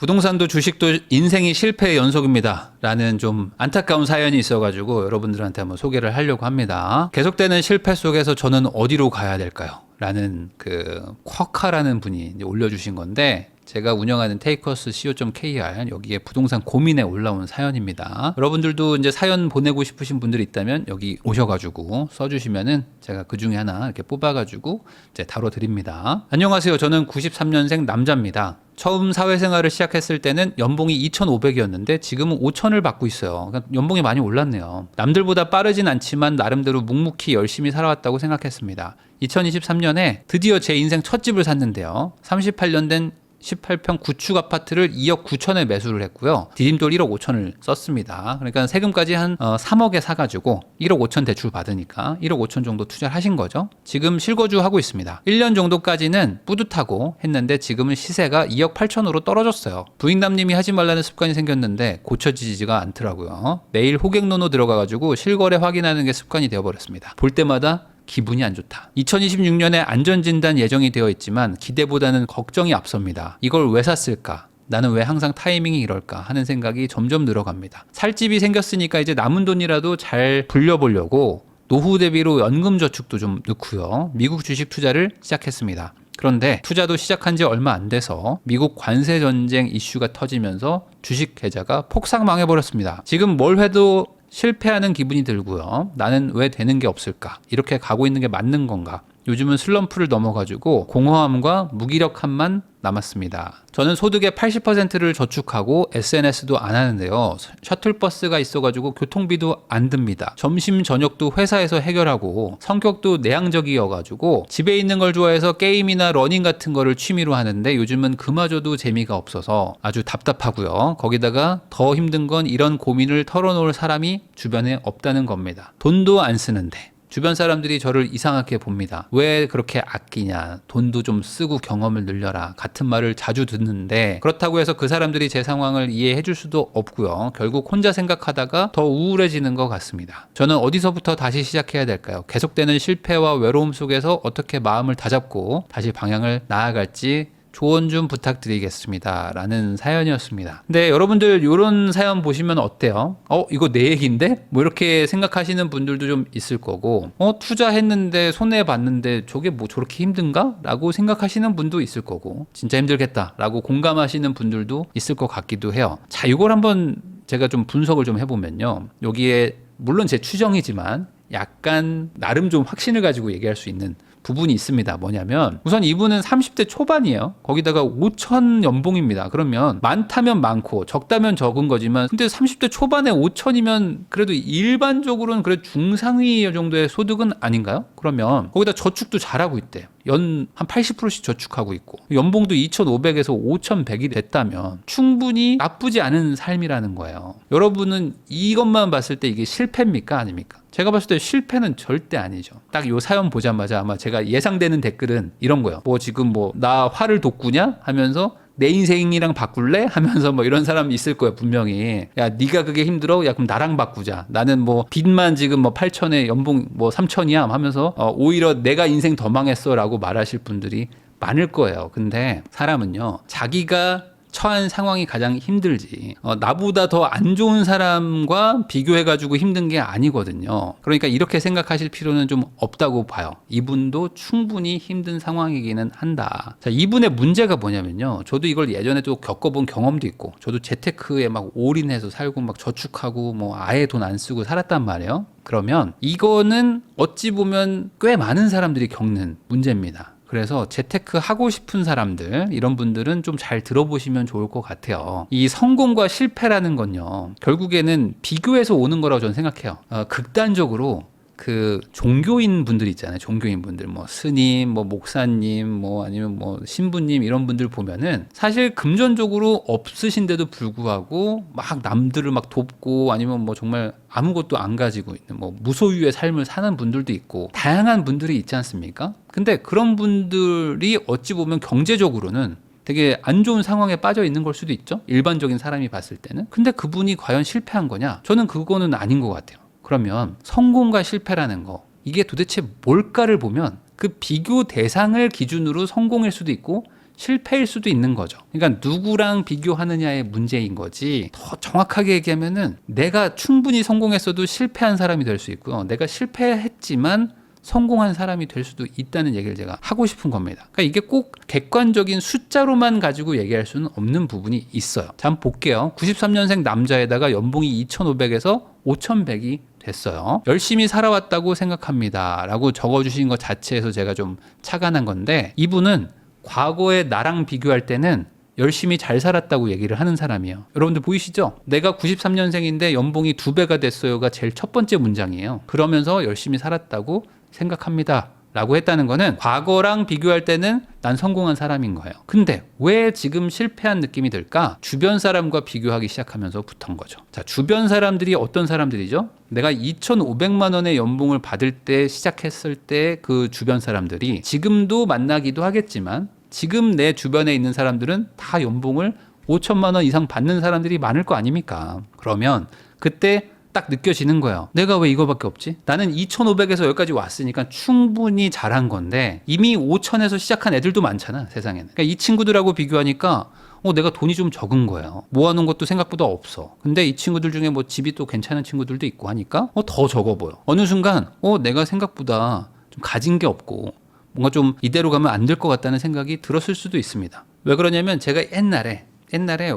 부동산도 주식도 인생이 실패의 연속입니다 라는 좀 안타까운 사연이 있어가지고 여러분들한테 한번 소개를 하려고 합니다. 계속되는 실패 속에서 저는 어디로 가야 될까요? 라는 그 쿼카라는 분이 이제 올려주신 건데, 제가 운영하는 테이커스 co.kr 여기에 부동산 고민에 올라온 사연입니다. 여러분들도 이제 사연 보내고 싶으신 분들이 있다면 여기 오셔가지고 써주시면은 제가 그 중에 하나 이렇게 뽑아가지고 이제 다뤄드립니다. 안녕하세요. 저는 93년생 남자입니다. 처음 사회생활을 시작했을 때는 연봉이 2,500이었는데 지금은 5,000을 받고 있어요. 그러니까 연봉이 많이 올랐네요. 남들보다 빠르진 않지만 나름대로 묵묵히 열심히 살아왔다고 생각했습니다. 2023년에 드디어 제 인생 첫 집을 샀는데요. 38년 된 18평 구축 아파트를 2억 9천에 매수를 했고요. 디딤돌 1억 5천을 썼습니다. 그러니까 세금까지 한 3억에 사가지고 1억 5천 대출 받으니까 1억 5천 정도 투자를 하신 거죠. 지금 실거주 하고 있습니다. 1년 정도까지는 뿌듯하고 했는데 지금은 시세가 2억 8천으로 떨어졌어요. 부인남님이 하지 말라는 습관이 생겼는데 고쳐지지가 않더라고요. 매일 호갱노노 들어가가지고 실거래 확인하는 게 습관이 되어버렸습니다. 볼 때마다 기분이 안 좋다. 2026년에 안전진단 예정이 되어 있지만 기대보다는 걱정이 앞섭니다. 이걸 왜 샀을까? 나는 왜 항상 타이밍이 이럴까 하는 생각이 점점 늘어갑니다. 살 집이 생겼으니까 이제 남은 돈이라도 잘 불려보려고 노후 대비로 연금저축도 좀 넣고요. 미국 주식 투자를 시작했습니다. 그런데 투자도 시작한 지 얼마 안 돼서 미국 관세 전쟁 이슈가 터지면서 주식 계좌가 폭삭 망해버렸습니다. 지금 뭘 해도 실패하는 기분이 들고요. 나는 왜 되는 게 없을까? 이렇게 가고 있는 게 맞는 건가? 요즘은 슬럼프를 넘어가지고 공허함과 무기력함만 남았습니다. 저는 소득의 80%를 저축하고 SNS도 안 하는데요. 셔틀버스가 있어가지고 교통비도 안 듭니다. 점심 저녁도 회사에서 해결하고 성격도 내향적이어가지고 집에 있는 걸 좋아해서 게임이나 러닝 같은 거를 취미로 하는데 요즘은 그마저도 재미가 없어서 아주 답답하고요. 거기다가 더 힘든 건 이런 고민을 털어놓을 사람이 주변에 없다는 겁니다. 돈도 안 쓰는데 주변 사람들이 저를 이상하게 봅니다. 왜 그렇게 아끼냐? 돈도 좀 쓰고 경험을 늘려라. 같은 말을 자주 듣는데 그렇다고 해서 그 사람들이 제 상황을 이해해 줄 수도 없고요. 결국 혼자 생각하다가 더 우울해지는 것 같습니다. 저는 어디서부터 다시 시작해야 될까요? 계속되는 실패와 외로움 속에서 어떻게 마음을 다잡고 다시 방향을 나아갈지 조언 좀 부탁드리겠습니다 라는 사연이었습니다. 근데 여러분들 이런 사연 보시면 어때요? 이거 내 얘기인데? 뭐 이렇게 생각하시는 분들도 좀 있을 거고, 투자했는데 손해봤는데 저게 뭐 저렇게 힘든가? 라고 생각하시는 분도 있을 거고, 진짜 힘들겠다 라고 공감하시는 분들도 있을 것 같기도 해요. 자, 이걸 한번 제가 좀 분석을 좀 해보면요. 여기에 물론 제 추정이지만 약간 나름 좀 확신을 가지고 얘기할 수 있는 부분이 있습니다. 뭐냐면 우선 이분은 30대 초반이에요. 거기다가 5천 연봉입니다. 그러면 많다면 많고 적다면 적은 거지만 근데 30대 초반에 5천이면 그래도 일반적으로는 그래 중상위 정도의 소득은 아닌가요? 그러면 거기다 저축도 잘하고 있대요. 연 한 80%씩 저축하고 있고 연봉도 2,500에서 5,100이 됐다면 충분히 나쁘지 않은 삶이라는 거예요. 여러분은 이것만 봤을 때 이게 실패입니까? 아닙니까? 제가 봤을 때 실패는 절대 아니죠. 딱 요 사연 보자마자 아마 제가 예상되는 댓글은 이런 거예요. 뭐 지금 뭐 나 화를 돋구냐? 하면서 내 인생이랑 바꿀래? 하면서 뭐 이런 사람이 있을 거예요, 분명히. 야, 네가 그게 힘들어? 야, 그럼 나랑 바꾸자. 나는 뭐 빚만 지금 뭐 8천에 연봉 뭐 3천이야 하면서 오히려 내가 인생 더 망했어라고 말하실 분들이 많을 거예요. 근데 사람은요, 자기가 처한 상황이 가장 힘들지 나보다 더 안 좋은 사람과 비교해가지고 힘든 게 아니거든요. 그러니까 이렇게 생각하실 필요는 좀 없다고 봐요. 이분도 충분히 힘든 상황이기는 한다. 자, 이분의 문제가 뭐냐면요. 저도 이걸 예전에 또 겪어본 경험도 있고 저도 재테크에 막 올인해서 살고 막 저축하고 뭐 아예 돈 안 쓰고 살았단 말이에요. 그러면 이거는 어찌 보면 꽤 많은 사람들이 겪는 문제입니다. 그래서 재테크 하고 싶은 사람들, 이런 분들은 좀 잘 들어보시면 좋을 것 같아요. 이 성공과 실패라는 건요, 결국에는 비교해서 오는 거라고 저는 생각해요. 극단적으로 그 종교인 분들 있잖아요. 종교인 분들, 뭐 스님, 뭐 목사님, 뭐 아니면 뭐 신부님 이런 분들 보면은 사실 금전적으로 없으신데도 불구하고 막 남들을 막 돕고 아니면 뭐 정말 아무것도 안 가지고 있는 뭐 무소유의 삶을 사는 분들도 있고 다양한 분들이 있지 않습니까? 근데 그런 분들이 어찌 보면 경제적으로는 되게 안 좋은 상황에 빠져 있는 걸 수도 있죠. 일반적인 사람이 봤을 때는. 근데 그분이 과연 실패한 거냐? 저는 그거는 아닌 것 같아요. 그러면 성공과 실패라는 거, 이게 도대체 뭘까를 보면 그 비교 대상을 기준으로 성공일 수도 있고 실패일 수도 있는 거죠. 그러니까 누구랑 비교하느냐의 문제인 거지, 더 정확하게 얘기하면은 내가 충분히 성공했어도 실패한 사람이 될 수 있고요. 내가 실패했지만 성공한 사람이 될 수도 있다는 얘기를 제가 하고 싶은 겁니다. 그러니까 이게 꼭 객관적인 숫자로만 가지고 얘기할 수는 없는 부분이 있어요. 자, 한번 볼게요. 93년생 남자에다가 연봉이 2,500에서 5,100이 됐어요. 열심히 살아왔다고 생각합니다 라고 적어주신 것 자체에서 제가 좀 착안한 건데, 이분은 과거에 나랑 비교할 때는 열심히 잘 살았다고 얘기를 하는 사람이에요. 여러분들 보이시죠? 내가 93년생인데 연봉이 2배가 됐어요가 제일 첫 번째 문장이에요. 그러면서 열심히 살았다고 생각합니다 라고 했다는 거는 과거랑 비교할 때는 난 성공한 사람인 거예요. 근데 왜 지금 실패한 느낌이 들까? 주변 사람과 비교하기 시작하면서부터인 거죠. 자, 주변 사람들이 어떤 사람들이죠? 내가 2,500만 원의 연봉을 받을 때, 시작했을 때 그 주변 사람들이 지금도 만나기도 하겠지만, 지금 내 주변에 있는 사람들은 다 연봉을 5천만 원 이상 받는 사람들이 많을 거 아닙니까? 그러면 그때 딱 느껴지는 거예요. 내가 왜 이거밖에 없지? 나는 2,500에서 여기까지 왔으니까 충분히 잘한 건데 이미 5,000에서 시작한 애들도 많잖아, 세상에는. 그러니까 이 친구들하고 비교하니까 내가 돈이 좀 적은 거예요. 모아놓은 것도 생각보다 없어. 근데 이 친구들 중에 뭐 집이 또 괜찮은 친구들도 있고 하니까 더 적어 보여. 어느 순간 내가 생각보다 좀 가진 게 없고 뭔가 좀 이대로 가면 안 될 것 같다는 생각이 들었을 수도 있습니다. 왜 그러냐면 제가 옛날에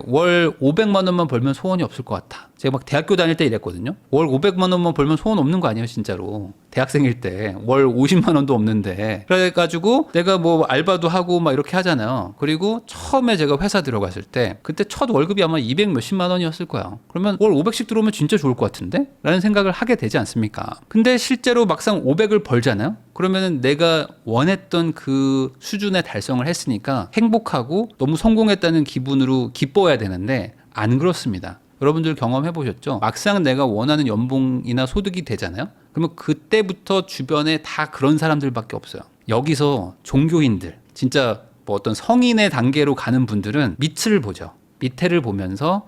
월 500만 원만 벌면 소원이 없을 것 같아. 제가 막 대학교 다닐 때 이랬거든요. 월 500만 원만 벌면 소원 없는 거 아니에요, 진짜로. 대학생일 때 월 50만 원도 없는데. 그래가지고 내가 뭐 알바도 하고 막 이렇게 하잖아요. 그리고 처음에 제가 회사 들어갔을 때 그때 첫 월급이 아마 200 몇십만 원이었을 거야. 그러면 월 500씩 들어오면 진짜 좋을 것 같은데? 라는 생각을 하게 되지 않습니까? 근데 실제로 막상 500을 벌잖아요. 그러면은 내가 원했던 그 수준의 달성을 했으니까 행복하고 너무 성공했다는 기분으로 기뻐야 되는데 안 그렇습니다. 여러분들 경험해 보셨죠? 막상 내가 원하는 연봉이나 소득이 되잖아요. 그러면 그때부터 주변에 다 그런 사람들밖에 없어요. 여기서 종교인들, 진짜 뭐 어떤 성인의 단계로 가는 분들은 밑을 보죠. 밑에를 보면서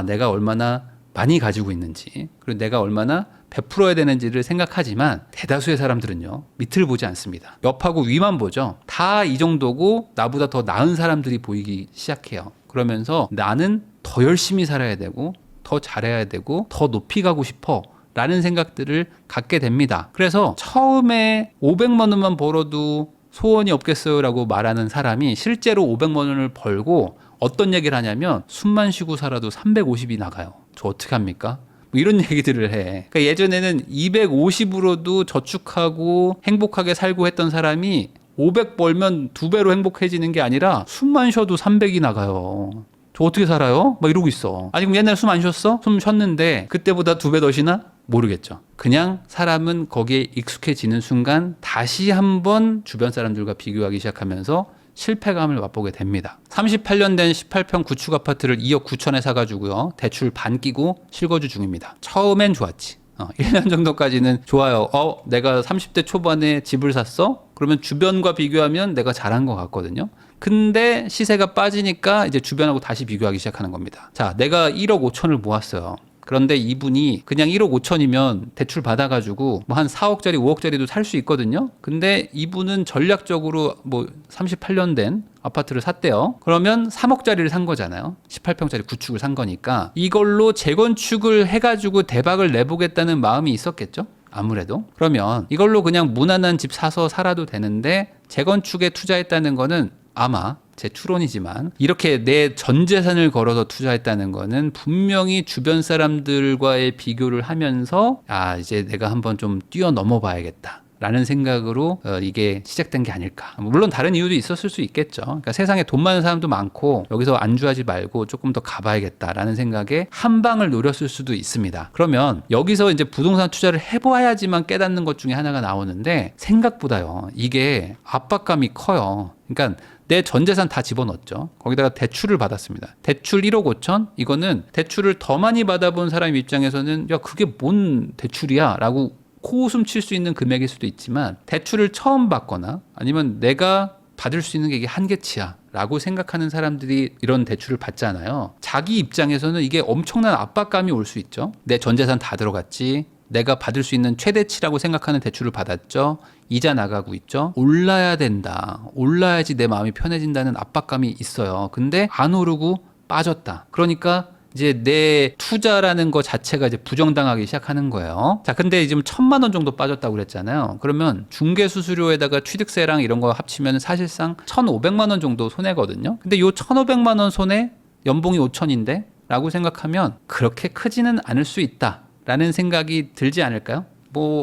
내가 얼마나 많이 가지고 있는지, 그리고 내가 얼마나 베풀어야 되는지를 생각하지만 대다수의 사람들은요, 밑을 보지 않습니다. 옆하고 위만 보죠. 다 이 정도고 나보다 더 나은 사람들이 보이기 시작해요. 그러면서 나는 더 열심히 살아야 되고 더 잘해야 되고 더 높이 가고 싶어 라는 생각들을 갖게 됩니다. 그래서 처음에 500만 원만 벌어도 소원이 없겠어요 라고 말하는 사람이 실제로 500만 원을 벌고 어떤 얘기를 하냐면 숨만 쉬고 살아도 350이 나가요. 저 어떻게 합니까? 뭐 이런 얘기들을 해. 그러니까 예전에는 250으로도 저축하고 행복하게 살고 했던 사람이 500 벌면 2배로 행복해지는 게 아니라 숨만 쉬어도 300이 나가요. 저 어떻게 살아요? 막 이러고 있어. 아니 그럼 옛날에 숨 안 쉬었어? 숨 쉬었는데 그때보다 2배 더 쉬나? 모르겠죠. 그냥 사람은 거기에 익숙해지는 순간 다시 한번 주변 사람들과 비교하기 시작하면서 실패감을 맛보게 됩니다. 38년 된 18평 구축 아파트를 2억 9천에 사가지고요, 대출 반 끼고 실거주 중입니다. 처음엔 좋았지. 1년 정도까지는 좋아요. 내가 30대 초반에 집을 샀어? 그러면 주변과 비교하면 내가 잘한 것 같거든요. 근데 시세가 빠지니까 이제 주변하고 다시 비교하기 시작하는 겁니다. 자, 내가 1억 5천을 모았어요. 그런데 이분이 그냥 1억 5천이면 대출 받아가지고 뭐 한 4억짜리 5억짜리도 살 수 있거든요. 근데 이분은 전략적으로 뭐 38년 된 아파트를 샀대요. 그러면 3억짜리를 산 거잖아요. 18평짜리 구축을 산 거니까 이걸로 재건축을 해가지고 대박을 내보겠다는 마음이 있었겠죠. 아무래도. 그러면 이걸로 그냥 무난한 집 사서 살아도 되는데 재건축에 투자했다는 거는 아마 제 추론이지만 이렇게 내 전 재산을 걸어서 투자했다는 거는 분명히 주변 사람들과의 비교를 하면서 이제 내가 한번 좀 뛰어넘어 봐야겠다 라는 생각으로 이게 시작된 게 아닐까. 물론 다른 이유도 있었을 수 있겠죠. 그러니까 세상에 돈 많은 사람도 많고 여기서 안주하지 말고 조금 더 가봐야겠다라는 생각에 한 방을 노렸을 수도 있습니다. 그러면 여기서 이제 부동산 투자를 해봐야지만 깨닫는 것 중에 하나가 나오는데 생각보다요, 이게 압박감이 커요. 그러니까 내 전 재산 다 집어넣었죠. 거기다가 대출을 받았습니다. 대출 1억 5천? 이거는 대출을 더 많이 받아본 사람 입장에서는 야 그게 뭔 대출이야 라고 코웃음 칠 수 있는 금액일 수도 있지만 대출을 처음 받거나 아니면 내가 받을 수 있는 게 이게 한계치야 라고 생각하는 사람들이 이런 대출을 받잖아요. 자기 입장에서는 이게 엄청난 압박감이 올 수 있죠. 내 전 재산 다 들어갔지, 내가 받을 수 있는 최대치라고 생각하는 대출을 받았죠. 이자 나가고 있죠. 올라야 된다. 올라야지 내 마음이 편해진다는 압박감이 있어요. 근데 안 오르고 빠졌다. 그러니까 이제 내 투자라는 거 자체가 이제 부정당하기 시작하는 거예요. 자, 근데 지금 1,000만 원 정도 빠졌다고 그랬잖아요. 그러면 중개 수수료에다가 취득세랑 이런 거 합치면 사실상 1,500만 원 정도 손해거든요. 근데 요 1,500만 원 손해 연봉이 5천인데 라고 생각하면 그렇게 크지는 않을 수 있다라는 생각이 들지 않을까요?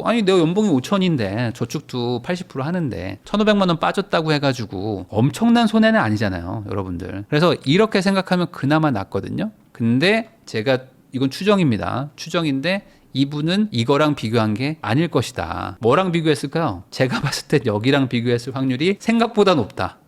아니 내 연봉이 5천인데 저축도 80% 하는데 1,500만 원 빠졌다고 해가지고 엄청난 손해는 아니잖아요, 여러분들. 그래서 이렇게 생각하면 그나마 낫거든요. 근데 제가 이건 추정입니다. 추정인데 이분은 이거랑 비교한 게 아닐 것이다. 뭐랑 비교했을까요? 제가 봤을 때 여기랑 비교했을 확률이 생각보다 높다.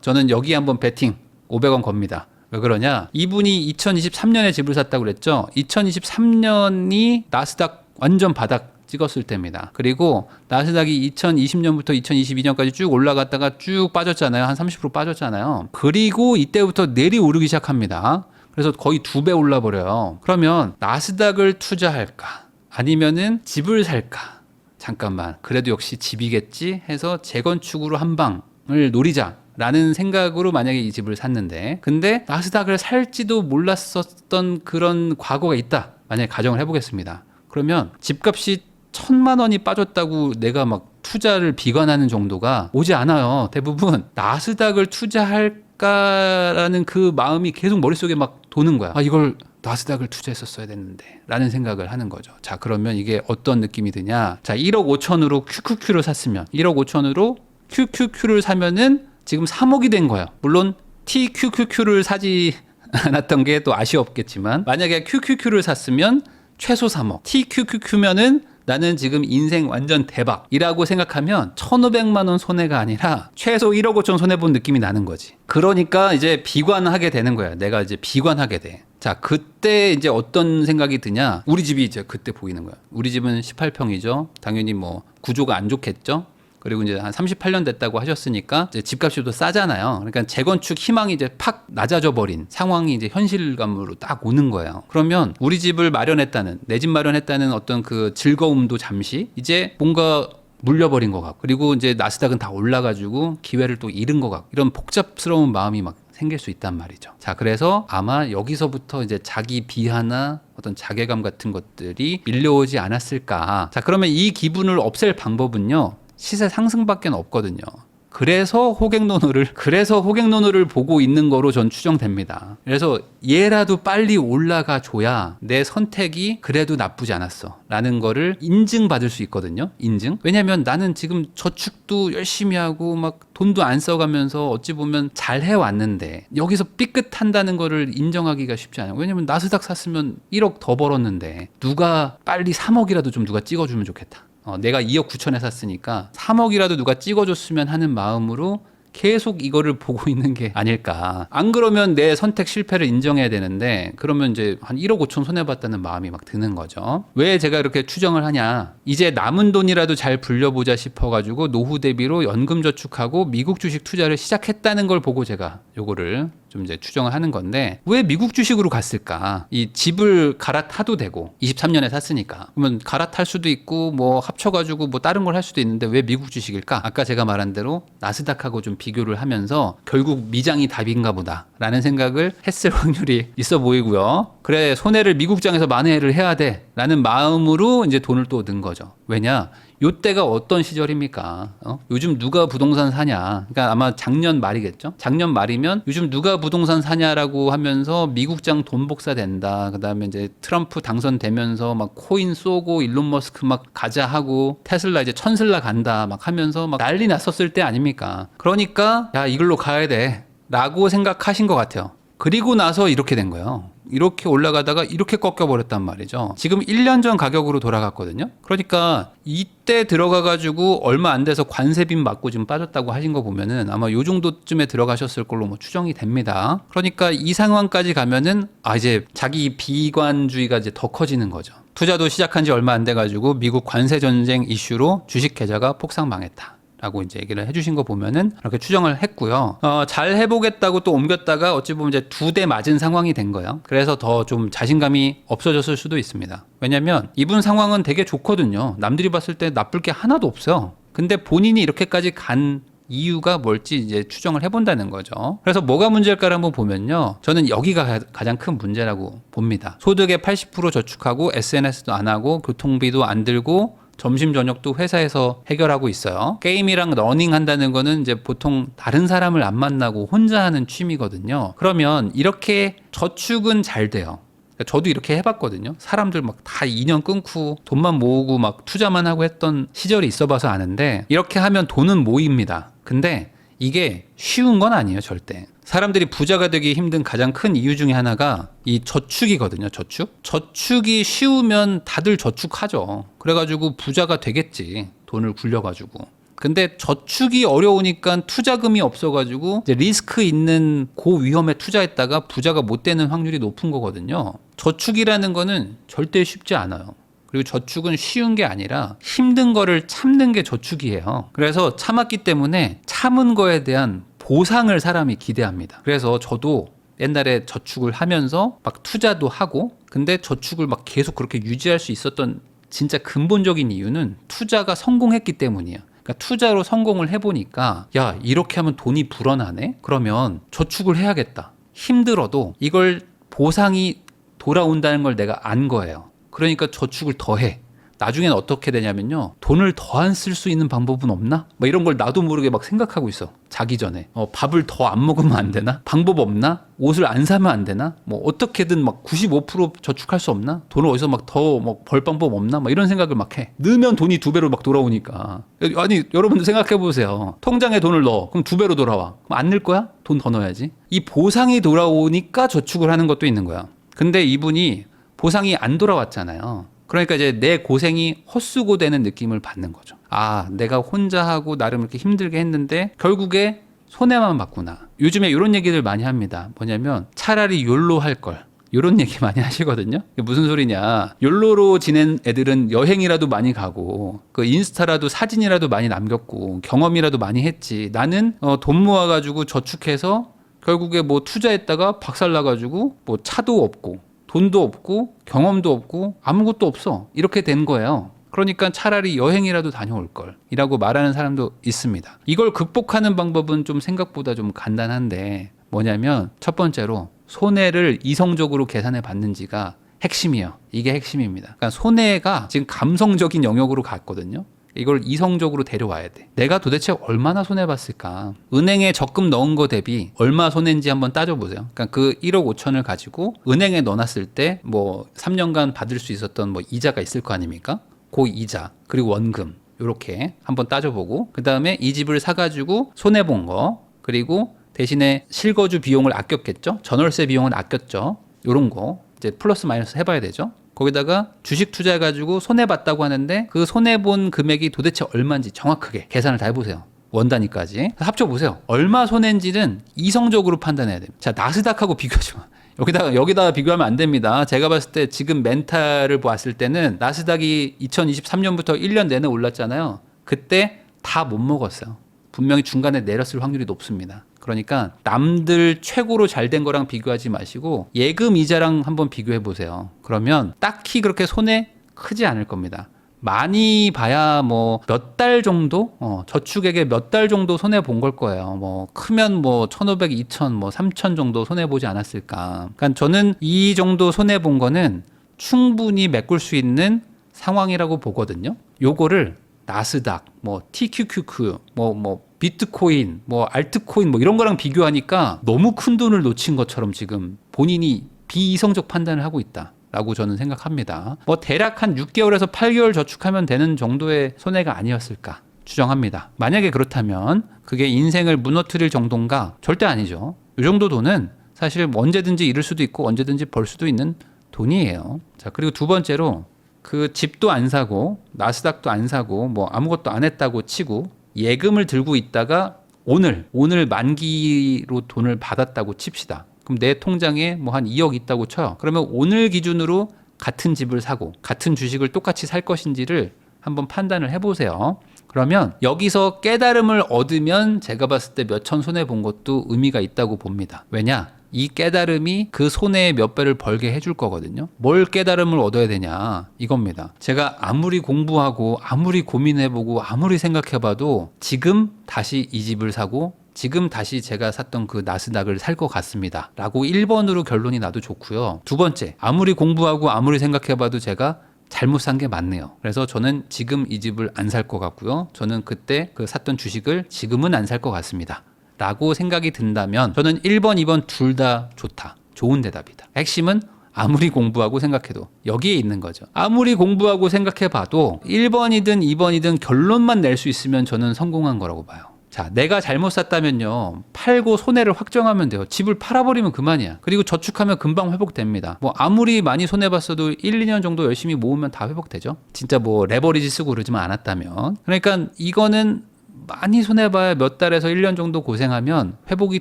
저는 여기 한번 베팅 500원 겁니다. 왜 그러냐? 이분이 2023년에 집을 샀다고 그랬죠. 2023년이 나스닥 완전 바닥 찍었을 때입니다. 그리고 나스닥이 2020년부터 2022년까지 쭉 올라갔다가 쭉 빠졌잖아요. 한 30% 빠졌잖아요. 그리고 이때부터 내리오르기 시작합니다. 그래서 거의 2배 올라버려요. 그러면 나스닥을 투자할까? 아니면은 집을 살까? 잠깐만. 그래도 역시 집이겠지 해서 재건축으로 한 방을 노리자. 라는 생각으로 만약에 이 집을 샀는데, 근데 나스닥을 살지도 몰랐었던 그런 과거가 있다. 만약에 가정을 해보겠습니다. 그러면 집값이 1,000만 원이 빠졌다고 내가 막 투자를 비관하는 정도가 오지 않아요. 대부분 나스닥을 투자할까라는 그 마음이 계속 머릿속에 막 도는 거야. 이걸 나스닥을 투자했었어야 됐는데 라는 생각을 하는 거죠. 자, 그러면 이게 어떤 느낌이 드냐. 자, 1억 5천으로 QQQ를 샀으면 1억 5천으로 QQQ를 사면은 지금 3억이 된 거예요. 물론 TQQQ를 사지 않았던 게 또 아쉬웠겠지만 만약에 QQQ를 샀으면 최소 3억. TQQQ면은 나는 지금 인생 완전 대박이라고 생각하면 1,500만 원 손해가 아니라 최소 1억 5천 손해본 느낌이 나는 거지. 그러니까 이제 비관하게 되는 거야. 내가 이제 비관하게 돼. 자, 그때 이제 어떤 생각이 드냐. 우리 집이 이제 그때 보이는 거야. 우리 집은 18평이죠. 당연히 뭐 구조가 안 좋겠죠. 그리고 이제 한 38년 됐다고 하셨으니까 이제 집값이 또 싸잖아요. 그러니까 재건축 희망이 이제 팍 낮아져 버린 상황이 이제 현실감으로 딱 오는 거예요. 그러면 우리 집을 마련했다는, 내 집 마련했다는 어떤 그 즐거움도 잠시 이제 뭔가 물려버린 것 같고, 그리고 이제 나스닥은 다 올라가지고 기회를 또 잃은 것 같고, 이런 복잡스러운 마음이 막 생길 수 있단 말이죠. 자, 그래서 아마 여기서부터 이제 자기 비하나 어떤 자괴감 같은 것들이 밀려오지 않았을까. 자, 그러면 이 기분을 없앨 방법은요, 시세 상승밖에 없거든요. 그래서 호갱노노를 보고 있는 거로 전 추정됩니다. 그래서 얘라도 빨리 올라가 줘야 내 선택이 그래도 나쁘지 않았어 라는 거를 인증받을 수 있거든요. 인증. 왜냐면 나는 지금 저축도 열심히 하고 막 돈도 안 써가면서 어찌 보면 잘 해왔는데 여기서 삐끗한다는 거를 인정하기가 쉽지 않아요. 왜냐면 나스닥 샀으면 1억 더 벌었는데 누가 빨리 3억이라도 좀 누가 찍어주면 좋겠다. 내가 2억 9천에 샀으니까 3억이라도 누가 찍어줬으면 하는 마음으로 계속 이거를 보고 있는 게 아닐까. 안 그러면 내 선택 실패를 인정해야 되는데 그러면 이제 한 1억 5천 손해봤다는 마음이 막 드는 거죠. 왜 제가 이렇게 추정을 하냐. 이제 남은 돈이라도 잘 불려보자 싶어가지고 노후 대비로 연금 저축하고 미국 주식 투자를 시작했다는 걸 보고 제가 요거를 좀 이제 추정을 하는 건데, 왜 미국 주식으로 갔을까? 이 집을 갈아타도 되고 23년에 샀으니까 그러면 갈아탈 수도 있고 뭐 합쳐가지고 뭐 다른 걸 할 수도 있는데 왜 미국 주식일까? 아까 제가 말한 대로 나스닥하고 좀 비교를 하면서 결국 미장이 답인가 보다 라는 생각을 했을 확률이 있어 보이고요. 그래, 손해를 미국장에서 만회를 해야 돼 라는 마음으로 이제 돈을 또 넣은 거죠. 왜냐? 요때가 어떤 시절입니까? 요즘 누가 부동산 사냐? 그러니까 아마 작년 말이겠죠? 작년 말이면 요즘 누가 부동산 사냐라고 하면서 미국장 돈 복사된다. 그 다음에 이제 트럼프 당선되면서 막 코인 쏘고 일론 머스크 막 가자 하고 테슬라 이제 천슬라 간다 막 하면서 막 난리 났었을 때 아닙니까? 그러니까 야, 이걸로 가야 돼 라고 생각하신 것 같아요. 그리고 나서 이렇게 된 거예요. 이렇게 올라가다가 이렇게 꺾여버렸단 말이죠. 지금 1년 전 가격으로 돌아갔거든요. 그러니까 이때 들어가가지고 얼마 안 돼서 관세빔 맞고 지금 빠졌다고 하신 거 보면은 아마 요 정도쯤에 들어가셨을 걸로 뭐 추정이 됩니다. 그러니까 이 상황까지 가면은 이제 자기 비관주의가 이제 더 커지는 거죠. 투자도 시작한 지 얼마 안 돼가지고 미국 관세 전쟁 이슈로 주식 계좌가 폭삭 망했다 라고 이제 얘기를 해주신 거 보면은 이렇게 추정을 했고요. 잘 해보겠다고 또 옮겼다가 어찌 보면 이제 2대 맞은 상황이 된 거예요. 그래서 더 좀 자신감이 없어졌을 수도 있습니다. 왜냐면 이분 상황은 되게 좋거든요. 남들이 봤을 때 나쁠 게 하나도 없어요. 근데 본인이 이렇게까지 간 이유가 뭘지 이제 추정을 해본다는 거죠. 그래서 뭐가 문제일까를 한번 보면요. 저는 여기가 가장 큰 문제라고 봅니다. 소득의 80% 저축하고 SNS도 안 하고 교통비도 안 들고 점심 저녁도 회사에서 해결하고 있어요. 게임이랑 러닝 한다는 거는 이제 보통 다른 사람을 안 만나고 혼자 하는 취미거든요. 그러면 이렇게 저축은 잘 돼요. 저도 이렇게 해봤거든요. 사람들 막 다 2년 끊고 돈만 모으고 막 투자만 하고 했던 시절이 있어봐서 아는데 이렇게 하면 돈은 모입니다. 근데 이게 쉬운 건 아니에요, 절대. 사람들이 부자가 되기 힘든 가장 큰 이유 중에 하나가 이 저축이거든요, 저축. 저축이 쉬우면 다들 저축하죠. 그래가지고 부자가 되겠지, 돈을 굴려가지고. 근데 저축이 어려우니까 투자금이 없어가지고 이제 리스크 있는 고위험에 투자했다가 부자가 못 되는 확률이 높은 거거든요. 저축이라는 거는 절대 쉽지 않아요. 그리고 저축은 쉬운 게 아니라 힘든 거를 참는 게 저축이에요. 그래서 참았기 때문에 참은 거에 대한 보상을 사람이 기대합니다. 그래서 저도 옛날에 저축을 하면서 막 투자도 하고, 근데 저축을 막 계속 그렇게 유지할 수 있었던 진짜 근본적인 이유는 투자가 성공했기 때문이에요. 그러니까 투자로 성공을 해보니까 야, 이렇게 하면 돈이 불어나네? 그러면 저축을 해야겠다. 힘들어도 이걸 보상이 돌아온다는 걸 내가 안 거예요. 그러니까 저축을 더 해. 나중엔 어떻게 되냐면요. 돈을 더 안 쓸 수 있는 방법은 없나? 막 이런 걸 나도 모르게 막 생각하고 있어. 자기 전에. 밥을 더 안 먹으면 안 되나? 방법 없나? 옷을 안 사면 안 되나? 뭐 어떻게든 막 95% 저축할 수 없나? 돈을 어디서 막 더 벌 방법 없나? 막 이런 생각을 막 해. 넣으면 돈이 2배로 막 돌아오니까. 아니, 여러분들 생각해 보세요. 통장에 돈을 넣어. 그럼 2배로 돌아와. 그럼 안 넣을 거야? 돈 더 넣어야지. 이 보상이 돌아오니까 저축을 하는 것도 있는 거야. 근데 이분이 보상이 안 돌아왔잖아요. 그러니까 이제 내 고생이 헛수고 되는 느낌을 받는 거죠. 아, 내가 혼자 하고 나름 이렇게 힘들게 했는데 결국에 손해만 봤구나. 요즘에 이런 얘기들 많이 합니다. 뭐냐면 차라리 욜로 할 걸. 이런 얘기 많이 하시거든요. 무슨 소리냐. 욜로로 지낸 애들은 여행이라도 많이 가고 그 인스타라도 사진이라도 많이 남겼고 경험이라도 많이 했지. 나는 돈 모아가지고 저축해서 결국에 뭐 투자했다가 박살나가지고 뭐 차도 없고 돈도 없고 경험도 없고 아무것도 없어. 이렇게 된 거예요. 그러니까 차라리 여행이라도 다녀올 걸 이라고 말하는 사람도 있습니다. 이걸 극복하는 방법은 좀 생각보다 좀 간단한데 뭐냐면 첫 번째로 손해를 이성적으로 계산해 봤는지가 핵심이에요. 이게 핵심입니다. 그러니까 손해가 지금 감성적인 영역으로 갔거든요. 이걸 이성적으로 데려와야 돼. 내가 도대체 얼마나 손해봤을까? 은행에 적금 넣은 거 대비 얼마 손해인지 한번 따져보세요. 그러니까 그 1억 5천을 가지고 은행에 넣어놨을 때 뭐 3년간 받을 수 있었던 뭐 이자가 있을 거 아닙니까? 그 이자 그리고 원금 이렇게 한번 따져보고 그 다음에 이 집을 사가지고 손해본 거 그리고 대신에 실거주 비용을 아꼈겠죠? 전월세 비용은 아꼈죠? 이런 거 이제 플러스 마이너스 해봐야 되죠? 거기다가 주식 투자해가지고 손해봤다고 하는데 그 손해본 금액이 도대체 얼마인지 정확하게 계산을 다 해보세요. 원 단위까지. 합쳐보세요. 얼마 손해인지는 이성적으로 판단해야 됩니다. 자, 나스닥하고 비교하지 마. 여기다가 비교하면 안 됩니다. 제가 봤을 때 지금 멘탈을 봤을 때는 나스닥이 2023년부터 1년 내내 올랐잖아요. 그때 다 못 먹었어요. 분명히 중간에 내렸을 확률이 높습니다. 그러니까 남들 최고로 잘 된 거랑 비교하지 마시고 예금 이자랑 한번 비교해 보세요. 그러면 딱히 그렇게 손해 크지 않을 겁니다. 많이 봐야 뭐 몇 달 정도 저축액에 몇 달 정도 손해 본 걸 거예요. 뭐 크면 뭐 1,500, 2,000, 뭐 3,000 정도 손해 보지 않았을까. 그러니까 저는 이 정도 손해 본 거는 충분히 메꿀 수 있는 상황이라고 보거든요. 요거를 나스닥, 뭐 TQQQ, 뭐 비트코인, 뭐 알트코인 뭐 이런 거랑 비교하니까 너무 큰 돈을 놓친 것처럼 지금 본인이 비이성적 판단을 하고 있다라고 저는 생각합니다. 뭐 대략 한 6개월에서 8개월 저축하면 되는 정도의 손해가 아니었을까 추정합니다. 만약에 그렇다면 그게 인생을 무너뜨릴 정도인가? 절대 아니죠. 이 정도 돈은 사실 언제든지 잃을 수도 있고 언제든지 벌 수도 있는 돈이에요. 자, 그리고 두 번째로 그 집도 안 사고 나스닥도 안 사고 뭐 아무것도 안 했다고 치고 예금을 들고 있다가 오늘 만기로 돈을 받았다고 칩시다. 그럼 내 통장에 뭐 한 2억 있다고 쳐요. 그러면 오늘 기준으로 같은 집을 사고 같은 주식을 똑같이 살 것인지를 한번 판단을 해보세요. 그러면 여기서 깨달음을 얻으면 제가 봤을 때 몇천 손해 본 것도 의미가 있다고 봅니다. 왜냐? 이 깨달음이 그 손해의 몇 배를 벌게 해줄 거거든요. 뭘 깨달음을 얻어야 되냐 이겁니다. 제가 아무리 공부하고 아무리 고민해보고 아무리 생각해봐도 지금 다시 이 집을 사고 지금 다시 제가 샀던 그 나스닥을 살 것 같습니다 라고 1번으로 결론이 나도 좋고요. 두 번째, 아무리 공부하고 아무리 생각해봐도 제가 잘못 산 게 맞네요. 그래서 저는 지금 이 집을 안 살 것 같고요. 저는 그때 그 샀던 주식을 지금은 안 살 것 같습니다 라고 생각이 든다면 저는 1번, 2번 둘 다 좋다. 좋은 대답이다. 핵심은 아무리 공부하고 생각해도 여기에 있는 거죠. 아무리 공부하고 생각해봐도 1번이든 2번이든 결론만 낼 수 있으면 저는 성공한 거라고 봐요. 자, 내가 잘못 샀다면요. 팔고 손해를 확정하면 돼요. 집을 팔아버리면 그만이야. 그리고 저축하면 금방 회복됩니다. 뭐 아무리 많이 손해봤어도 1, 2년 정도 열심히 모으면 다 회복되죠. 진짜 뭐 레버리지 쓰고 그러지만 않았다면. 그러니까 이거는 많이 손해봐야 몇 달에서 1년 정도 고생하면 회복이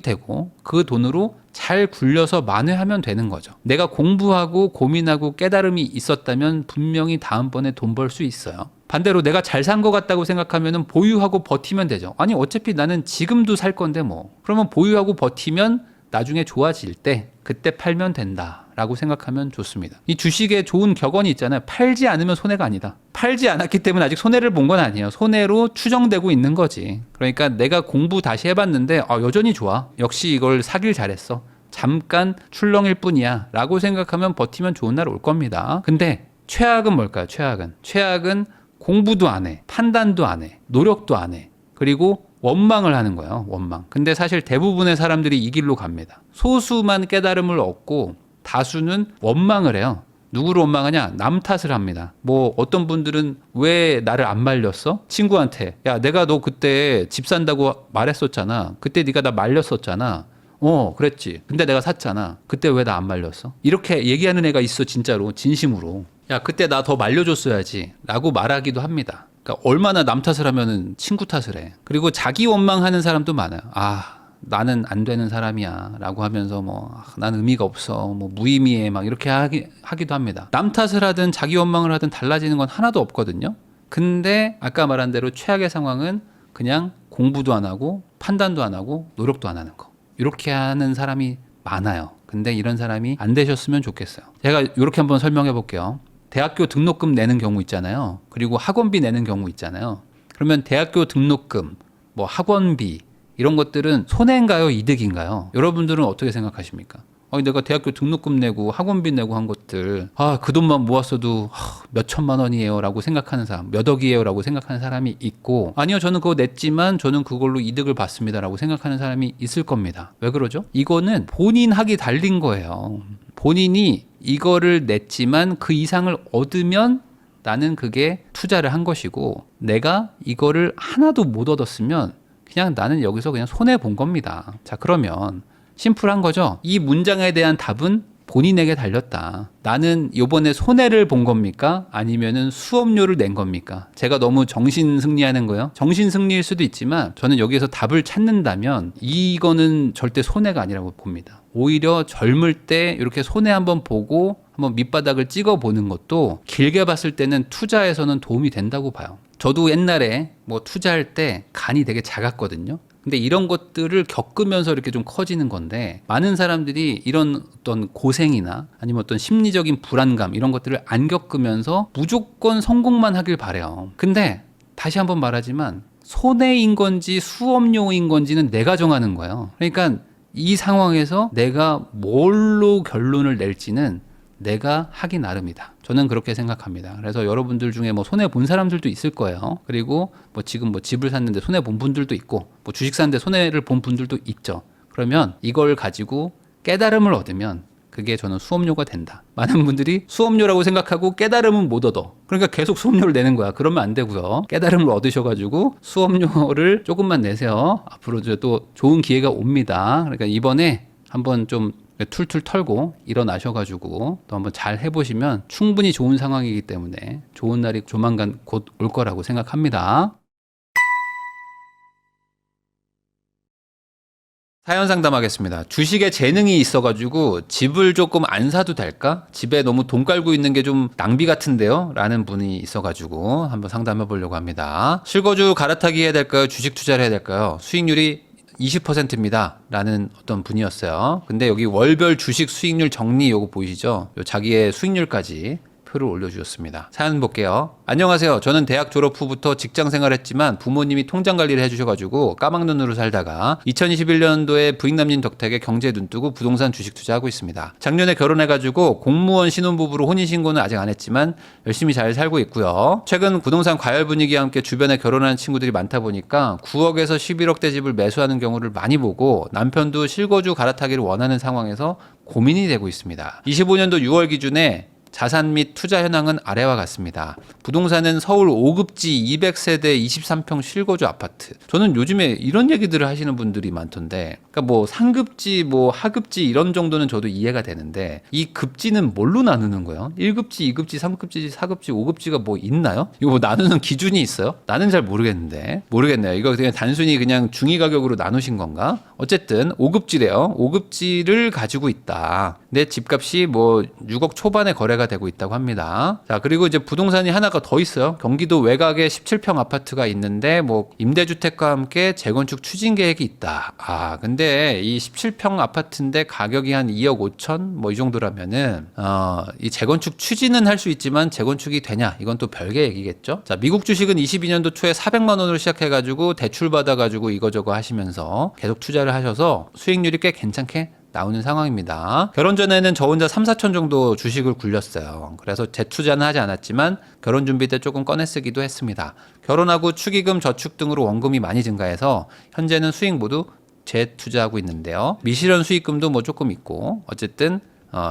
되고 그 돈으로 잘 굴려서 만회하면 되는 거죠. 내가 공부하고 고민하고 깨달음이 있었다면 분명히 다음번에 돈 벌 수 있어요. 반대로 내가 잘 산 것 같다고 생각하면 보유하고 버티면 되죠. 아니 어차피 나는 지금도 살 건데 뭐. 그러면 보유하고 버티면 나중에 좋아질 때 그때 팔면 된다라고 생각하면 좋습니다. 이 주식에 좋은 격언이 있잖아요. 팔지 않으면 손해가 아니다. 팔지 않았기 때문에 아직 손해를 본 건 아니에요. 손해로 추정되고 있는 거지. 그러니까 내가 공부 다시 해봤는데 여전히 좋아. 역시 이걸 사길 잘했어. 잠깐 출렁일 뿐이야 라고 생각하면 버티면 좋은 날 올 겁니다. 근데 최악은 뭘까요? 최악은 공부도 안 해. 판단도 안 해. 노력도 안 해. 그리고 원망을 하는 거예요. 원망. 근데 사실 대부분의 사람들이 이 길로 갑니다. 소수만 깨달음을 얻고 다수는 원망을 해요. 누구를 원망하냐? 남 탓을 합니다. 뭐 어떤 분들은 왜 나를 안 말렸어? 친구한테 야 내가 너 그때 집 산다고 말했었잖아. 그때 네가 나 말렸었잖아. 그랬지. 근데 내가 샀잖아. 그때 왜 나 안 말렸어? 이렇게 얘기하는 애가 있어. 진짜로 진심으로. 야 그때 나 더 말려줬어야지 라고 말하기도 합니다. 그러니까 얼마나 남 탓을 하면은 친구 탓을 해. 그리고 자기 원망하는 사람도 많아요. 나는 안 되는 사람이야 라고 하면서 난 의미가 없어 무의미해 막 이렇게 하기도 합니다. 남 탓을 하든 자기 원망을 하든 달라지는 건 하나도 없거든요. 근데 아까 말한 대로 최악의 상황은 그냥 공부도 안 하고 판단도 안 하고 노력도 안 하는 거. 이렇게 하는 사람이 많아요. 근데 이런 사람이 안 되셨으면 좋겠어요. 제가 이렇게 한번 설명해 볼게요. 대학교 등록금 내는 경우 있잖아요. 그리고 학원비 내는 경우 있잖아요. 그러면 대학교 등록금, 학원비 이런 것들은 손해인가요? 이득인가요? 여러분들은 어떻게 생각하십니까? 내가 대학교 등록금 내고 학원비 내고 한 것들 그 돈만 모았어도 몇 천만 원이에요 라고 생각하는 사람, 몇 억이에요 라고 생각하는 사람이 있고 아니요 저는 그거 냈지만 저는 그걸로 이득을 봤습니다 라고 생각하는 사람이 있을 겁니다. 왜 그러죠? 이거는 본인 학이 달린 거예요. 본인이 이거를 냈지만 그 이상을 얻으면 나는 그게 투자를 한 것이고 내가 이거를 하나도 못 얻었으면 그냥 나는 여기서 그냥 손해 본 겁니다. 자 그러면 심플한 거죠. 이 문장에 대한 답은 본인에게 달렸다. 나는 이번에 손해를 본 겁니까? 아니면은 수업료를 낸 겁니까? 제가 너무 정신 승리하는 거예요. 정신 승리일 수도 있지만 저는 여기에서 답을 찾는다면 이거는 절대 손해가 아니라고 봅니다. 오히려 젊을 때 이렇게 손해 한번 보고 한번 밑바닥을 찍어보는 것도 길게 봤을 때는 투자에서는 도움이 된다고 봐요. 저도 옛날에 투자할 때 간이 되게 작았거든요. 근데 이런 것들을 겪으면서 이렇게 좀 커지는 건데 많은 사람들이 이런 어떤 고생이나 아니면 어떤 심리적인 불안감 이런 것들을 안 겪으면서 무조건 성공만 하길 바래요. 근데 다시 한번 말하지만 손해인 건지 수업료인 건지는 내가 정하는 거예요. 그러니까 이 상황에서 내가 뭘로 결론을 낼지는 내가 하기 나름이다. 저는 그렇게 생각합니다. 그래서 여러분들 중에 손해 본 사람들도 있을 거예요. 그리고 지금 집을 샀는데 손해 본 분들도 있고 주식 샀는데 손해를 본 분들도 있죠. 그러면 이걸 가지고 깨달음을 얻으면 그게 저는 수업료가 된다. 많은 분들이 수업료라고 생각하고 깨달음은 못 얻어. 그러니까 계속 수업료를 내는 거야. 그러면 안 되고요. 깨달음을 얻으셔가지고 수업료를 조금만 내세요. 앞으로 또 좋은 기회가 옵니다. 그러니까 이번에 한번 좀 툴툴 털고 일어나셔가지고 또 한번 잘 해보시면 충분히 좋은 상황이기 때문에 좋은 날이 조만간 곧 올 거라고 생각합니다. 사연 상담하겠습니다. 주식에 재능이 있어가지고 집을 조금 안 사도 될까? 집에 너무 돈 깔고 있는 게 좀 낭비 같은데요? 라는 분이 있어가지고 한번 상담해 보려고 합니다. 실거주 갈아타기 해야 될까요? 주식 투자를 해야 될까요? 수익률이 20%입니다. 라는 어떤 분이었어요. 근데 여기 월별 주식 수익률 정리 요거 보이시죠? 요 자기의 수익률까지 표를 올려주셨습니다. 사연 볼게요. 안녕하세요. 저는 대학 졸업 후부터 직장 생활했지만 부모님이 통장 관리를 해주셔가지고 까막눈으로 살다가 2021년도에 부익남님 덕택에 경제에 눈뜨고 부동산 주식 투자하고 있습니다. 작년에 결혼해가지고 공무원 신혼부부로 혼인신고는 아직 안 했지만 열심히 잘 살고 있고요. 최근 부동산 과열 분위기와 함께 주변에 결혼하는 친구들이 많다 보니까 9억에서 11억대 집을 매수하는 경우를 많이 보고 남편도 실거주 갈아타기를 원하는 상황에서 고민이 되고 있습니다. 25년도 6월 기준에 자산 및 투자 현황은 아래와 같습니다. 부동산은 서울 5급지 200세대 23평 실거주 아파트. 저는 요즘에 이런 얘기들을 하시는 분들이 많던데, 그러니까 뭐 상급지, 뭐 하급지 이런 정도는 저도 이해가 되는데 이 급지는 뭘로 나누는 거예요? 1급지, 2급지, 3급지, 4급지, 5급지가 뭐 있나요? 이거 뭐 나누는 기준이 있어요? 나는 잘 모르겠네요. 이거 그냥 단순히 그냥 중위 가격으로 나누신 건가? 어쨌든 5급지래요. 5급지를 가지고 있다. 내 집값이 뭐 6억 초반에 거래가 되고 있다고 합니다. 자, 그리고 이제 부동산이 하나가 더 있어요. 경기도 외곽에 17평 아파트가 있는데 뭐 임대주택과 함께 재건축 추진 계획이 있다. 아, 근데 이 17평 아파트인데 가격이 한 2억 5천 뭐 이 정도라면은 이 재건축 추진은 할 수 있지만 재건축이 되냐? 이건 또 별개 얘기겠죠. 자, 미국 주식은 22년도 초에 400만 원으로 시작해가지고 대출 받아가지고 이거저거 하시면서 계속 투자를 하셔서 수익률이 꽤 괜찮게 나오는 상황입니다. 결혼 전에는 저 혼자 3, 4천 정도 주식을 굴렸어요. 그래서 재투자는 하지 않았지만 결혼 준비 때 조금 꺼내 쓰기도 했습니다. 결혼하고 축의금, 저축 등으로 원금이 많이 증가해서 현재는 수익 모두 재투자하고 있는데요. 미실현 수익금도 뭐 조금 있고 어쨌든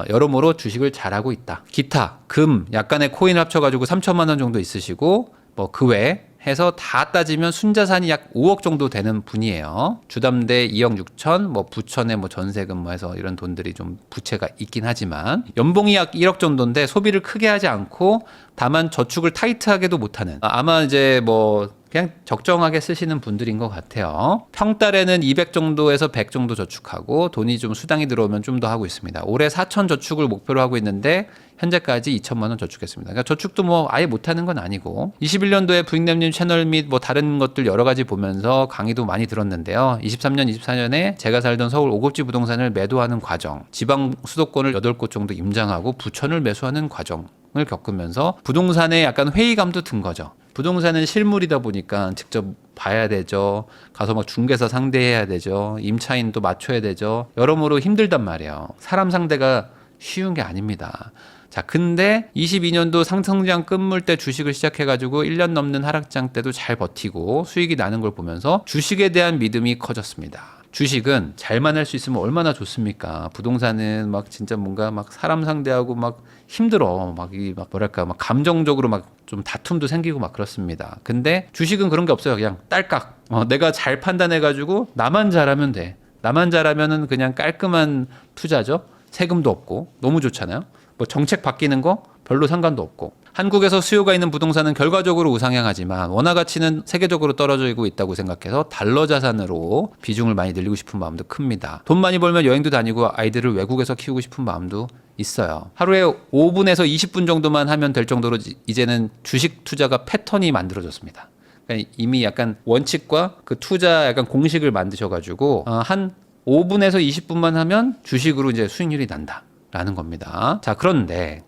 여러모로 주식을 잘하고 있다. 기타, 금, 약간의 코인 합쳐가지고 3천만 원 정도 있으시고 뭐 그 외에 해서 다 따지면 순자산이 약 5억 정도 되는 분이에요. 주담대 2억 6천, 뭐 부천에 뭐 전세금 뭐 해서 이런 돈들이 좀 부채가 있긴 하지만 연봉이 약 1억 정도인데 소비를 크게 하지 않고 다만 저축을 타이트하게도 못하는 아마 이제 뭐 그냥 적정하게 쓰시는 분들인 것 같아요. 평달에는 200 정도에서 100 정도 저축하고 돈이 좀 수당이 들어오면 좀 더 하고 있습니다. 올해 4천 저축을 목표로 하고 있는데 현재까지 2천만 원 저축했습니다. 그러니까 저축도 뭐 아예 못하는 건 아니고 21년도에 부익남님 채널 및 뭐 다른 것들 여러 가지 보면서 강의도 많이 들었는데요. 23년, 24년에 제가 살던 서울 5급지 부동산을 매도하는 과정, 지방 수도권을 8곳 정도 임장하고 부천을 매수하는 과정을 겪으면서 부동산에 약간 회의감도 든 거죠. 부동산은 실물이다 보니까 직접 봐야 되죠. 가서 막 중개사 상대해야 되죠. 임차인도 맞춰야 되죠. 여러모로 힘들단 말이에요. 사람 상대가 쉬운 게 아닙니다. 자, 근데 22년도 상승장 끝물 때 주식을 시작해가지고 1년 넘는 하락장 때도 잘 버티고 수익이 나는 걸 보면서 주식에 대한 믿음이 커졌습니다. 주식은 잘만 할 수 있으면 얼마나 좋습니까? 부동산은 막 진짜 뭔가 막 사람 상대하고 막 힘들어. 막 뭐랄까, 막 감정적으로 막 좀 다툼도 생기고 막 그렇습니다. 근데 주식은 그런 게 없어요. 그냥 딸깍. 내가 잘 판단해가지고 나만 잘하면 돼. 나만 잘하면은 그냥 깔끔한 투자죠. 세금도 없고 너무 좋잖아요. 뭐 정책 바뀌는 거 별로 상관도 없고. 한국에서 수요가 있는 부동산은 결과적으로 우상향하지만 원화 가치는 세계적으로 떨어지고 있다고 생각해서 달러 자산으로 비중을 많이 늘리고 싶은 마음도 큽니다. 돈 많이 벌면 여행도 다니고 아이들을 외국에서 키우고 싶은 마음도 있어요. 하루에 5분에서 20분 정도만 하면 될 정도로 이제는 주식 투자가 패턴이 만들어졌습니다. 그러니까 이미 약간 원칙과 그 투자 약간 공식을 만드셔가지고 한 5분에서 20분만 하면 주식으로 이제 수익률이 난다. 라는 겁니다. 자, 그런데